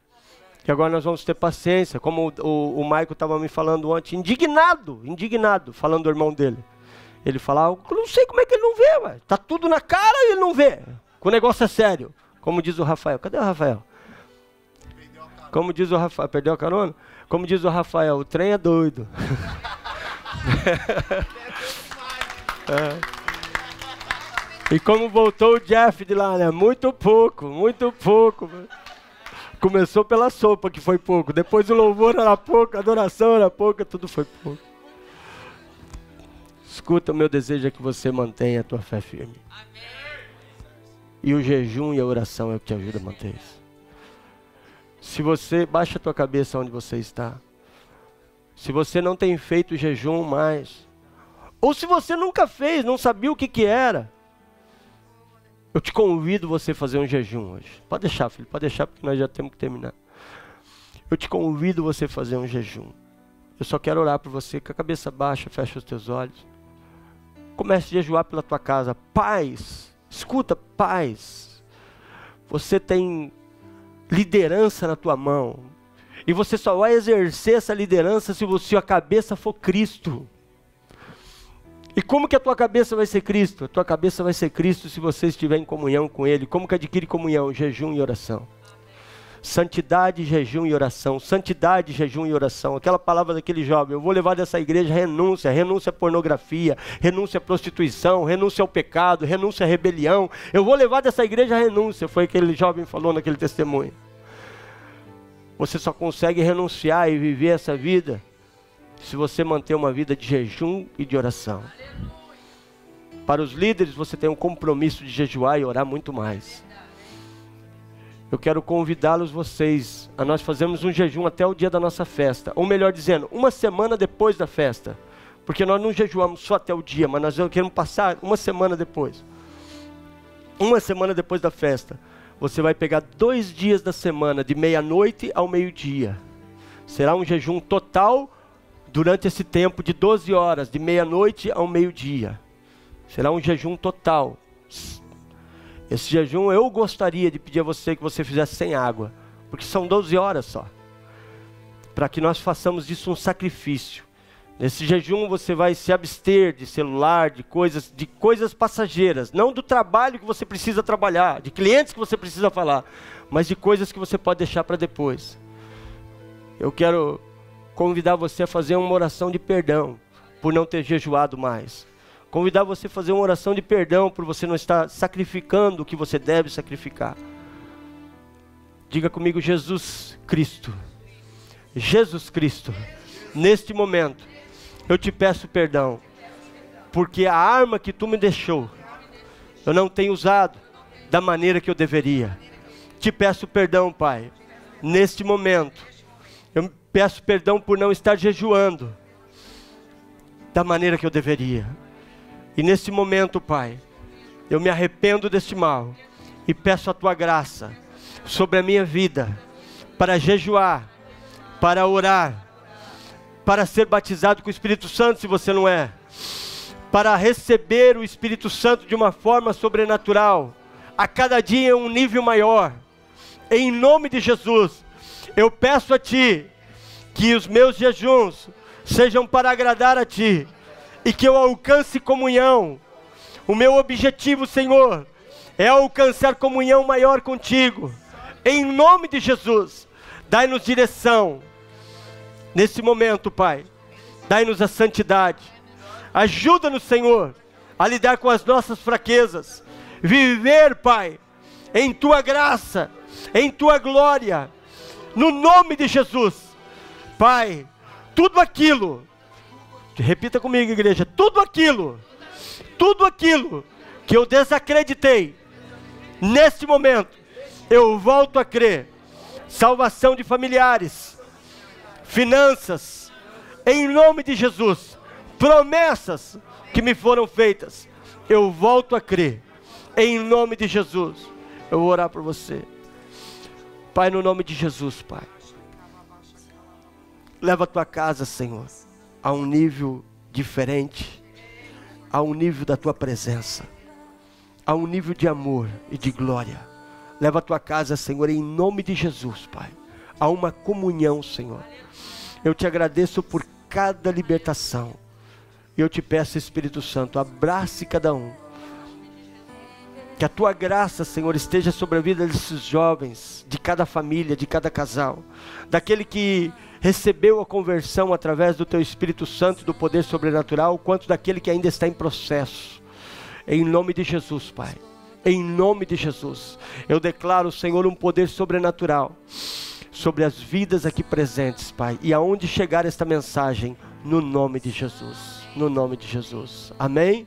E agora nós vamos ter paciência, como o Michael estava me falando ontem, indignado, falando do irmão dele. Ele falava, eu não sei como é que ele não vê, ué. Tá tudo na cara e ele não vê. O negócio é sério. Como diz o Rafael. Cadê o Rafael? Como diz o Rafael, perdeu a carona? Como diz o Rafael, o trem é doido. E como voltou o Jeff de lá, né? Muito pouco. Começou pela sopa, que foi pouco. Depois o louvor era pouco, a adoração era pouca, tudo foi pouco. Escuta, o meu desejo é que você mantenha a tua fé firme. E o jejum e a oração é o que te ajuda a manter isso. Se você baixa a tua cabeça onde você está, se você não tem feito jejum mais, ou se você nunca fez, não sabia o que era, eu te convido você a fazer um jejum hoje. Pode deixar, filho, pode deixar, porque nós já temos que terminar. Eu te convido você a fazer um jejum. Eu só quero orar por você, com a cabeça baixa, fecha os teus olhos. Comece a jejuar pela tua casa. Pais, escuta, pais. Você tem liderança na tua mão. E você só vai exercer essa liderança se a cabeça for Cristo. E como que a tua cabeça vai ser Cristo? A tua cabeça vai ser Cristo se você estiver em comunhão com Ele. Como que adquire comunhão? Jejum e oração. Santidade, jejum e oração. Santidade, jejum e oração. Aquela palavra daquele jovem: eu vou levar dessa igreja renúncia. Renúncia à pornografia, renúncia à prostituição, renúncia ao pecado, renúncia à rebelião. Eu vou levar dessa igreja renúncia. Foi o que aquele jovem falou naquele testemunho. Você só consegue renunciar e viver essa vida se você manter uma vida de jejum e de oração. Para os líderes, você tem um compromisso de jejuar e orar muito mais. Eu quero convidá-los vocês a nós fazermos um jejum até o dia da nossa festa. Ou melhor dizendo, uma semana depois da festa. Porque nós não jejuamos só até o dia, mas nós queremos passar uma semana depois. Uma semana depois da festa. Você vai pegar 2 dias da semana, de meia-noite ao meio-dia. Será um jejum total durante esse tempo de 12 horas, de meia-noite ao meio-dia. Será um jejum total. Esse jejum eu gostaria de pedir a você que você fizesse sem água, porque são 12 horas só, para que nós façamos disso um sacrifício. Nesse jejum você vai se abster de celular, de coisas passageiras, não do trabalho que você precisa trabalhar, de clientes que você precisa falar, mas de coisas que você pode deixar para depois. Eu quero convidar você a fazer uma oração de perdão por não ter jejuado mais. Convidar você a fazer uma oração de perdão por você não estar sacrificando o que você deve sacrificar. Diga comigo: Jesus Cristo. Jesus Cristo, neste momento, eu te peço perdão, porque a arma que tu me deixou, eu não tenho usado da maneira que eu deveria. Te peço perdão, Pai, neste momento. Eu peço perdão por não estar jejuando da maneira que eu deveria. E nesse momento, Pai, eu me arrependo deste mal e peço a Tua graça sobre a minha vida, para jejuar, para orar, para ser batizado com o Espírito Santo, se você não é, para receber o Espírito Santo de uma forma sobrenatural, a cada dia um nível maior. Em nome de Jesus, eu peço a Ti que os meus jejuns sejam para agradar a Ti, e que eu alcance comunhão. O meu objetivo, Senhor, é alcançar comunhão maior contigo. Em nome de Jesus, dai-nos direção. Nesse momento, Pai, dai-nos a santidade. Ajuda-nos, Senhor, a lidar com as nossas fraquezas. Viver, Pai, em Tua graça, em Tua glória. No nome de Jesus. Pai, tudo aquilo, repita comigo, igreja, tudo aquilo que eu desacreditei, neste momento, eu volto a crer. Salvação de familiares, finanças, em nome de Jesus, promessas que me foram feitas, eu volto a crer, em nome de Jesus. Eu vou orar por você. Pai, no nome de Jesus, Pai, leva a tua casa, Senhor, a um nível diferente, a um nível da tua presença, a um nível de amor e de glória. Leva a tua casa, Senhor, em nome de Jesus, Pai, a uma comunhão, Senhor. Eu te agradeço por cada libertação. E eu te peço, Espírito Santo, abrace cada um. Que a tua graça, Senhor, esteja sobre a vida desses jovens, de cada família, de cada casal, daquele que recebeu a conversão através do teu Espírito Santo, do poder sobrenatural, quanto daquele que ainda está em processo. Em nome de Jesus, Pai, em nome de Jesus, eu declaro, Senhor, um poder sobrenatural sobre as vidas aqui presentes, Pai, e aonde chegar esta mensagem, no nome de Jesus, no nome de Jesus, amém?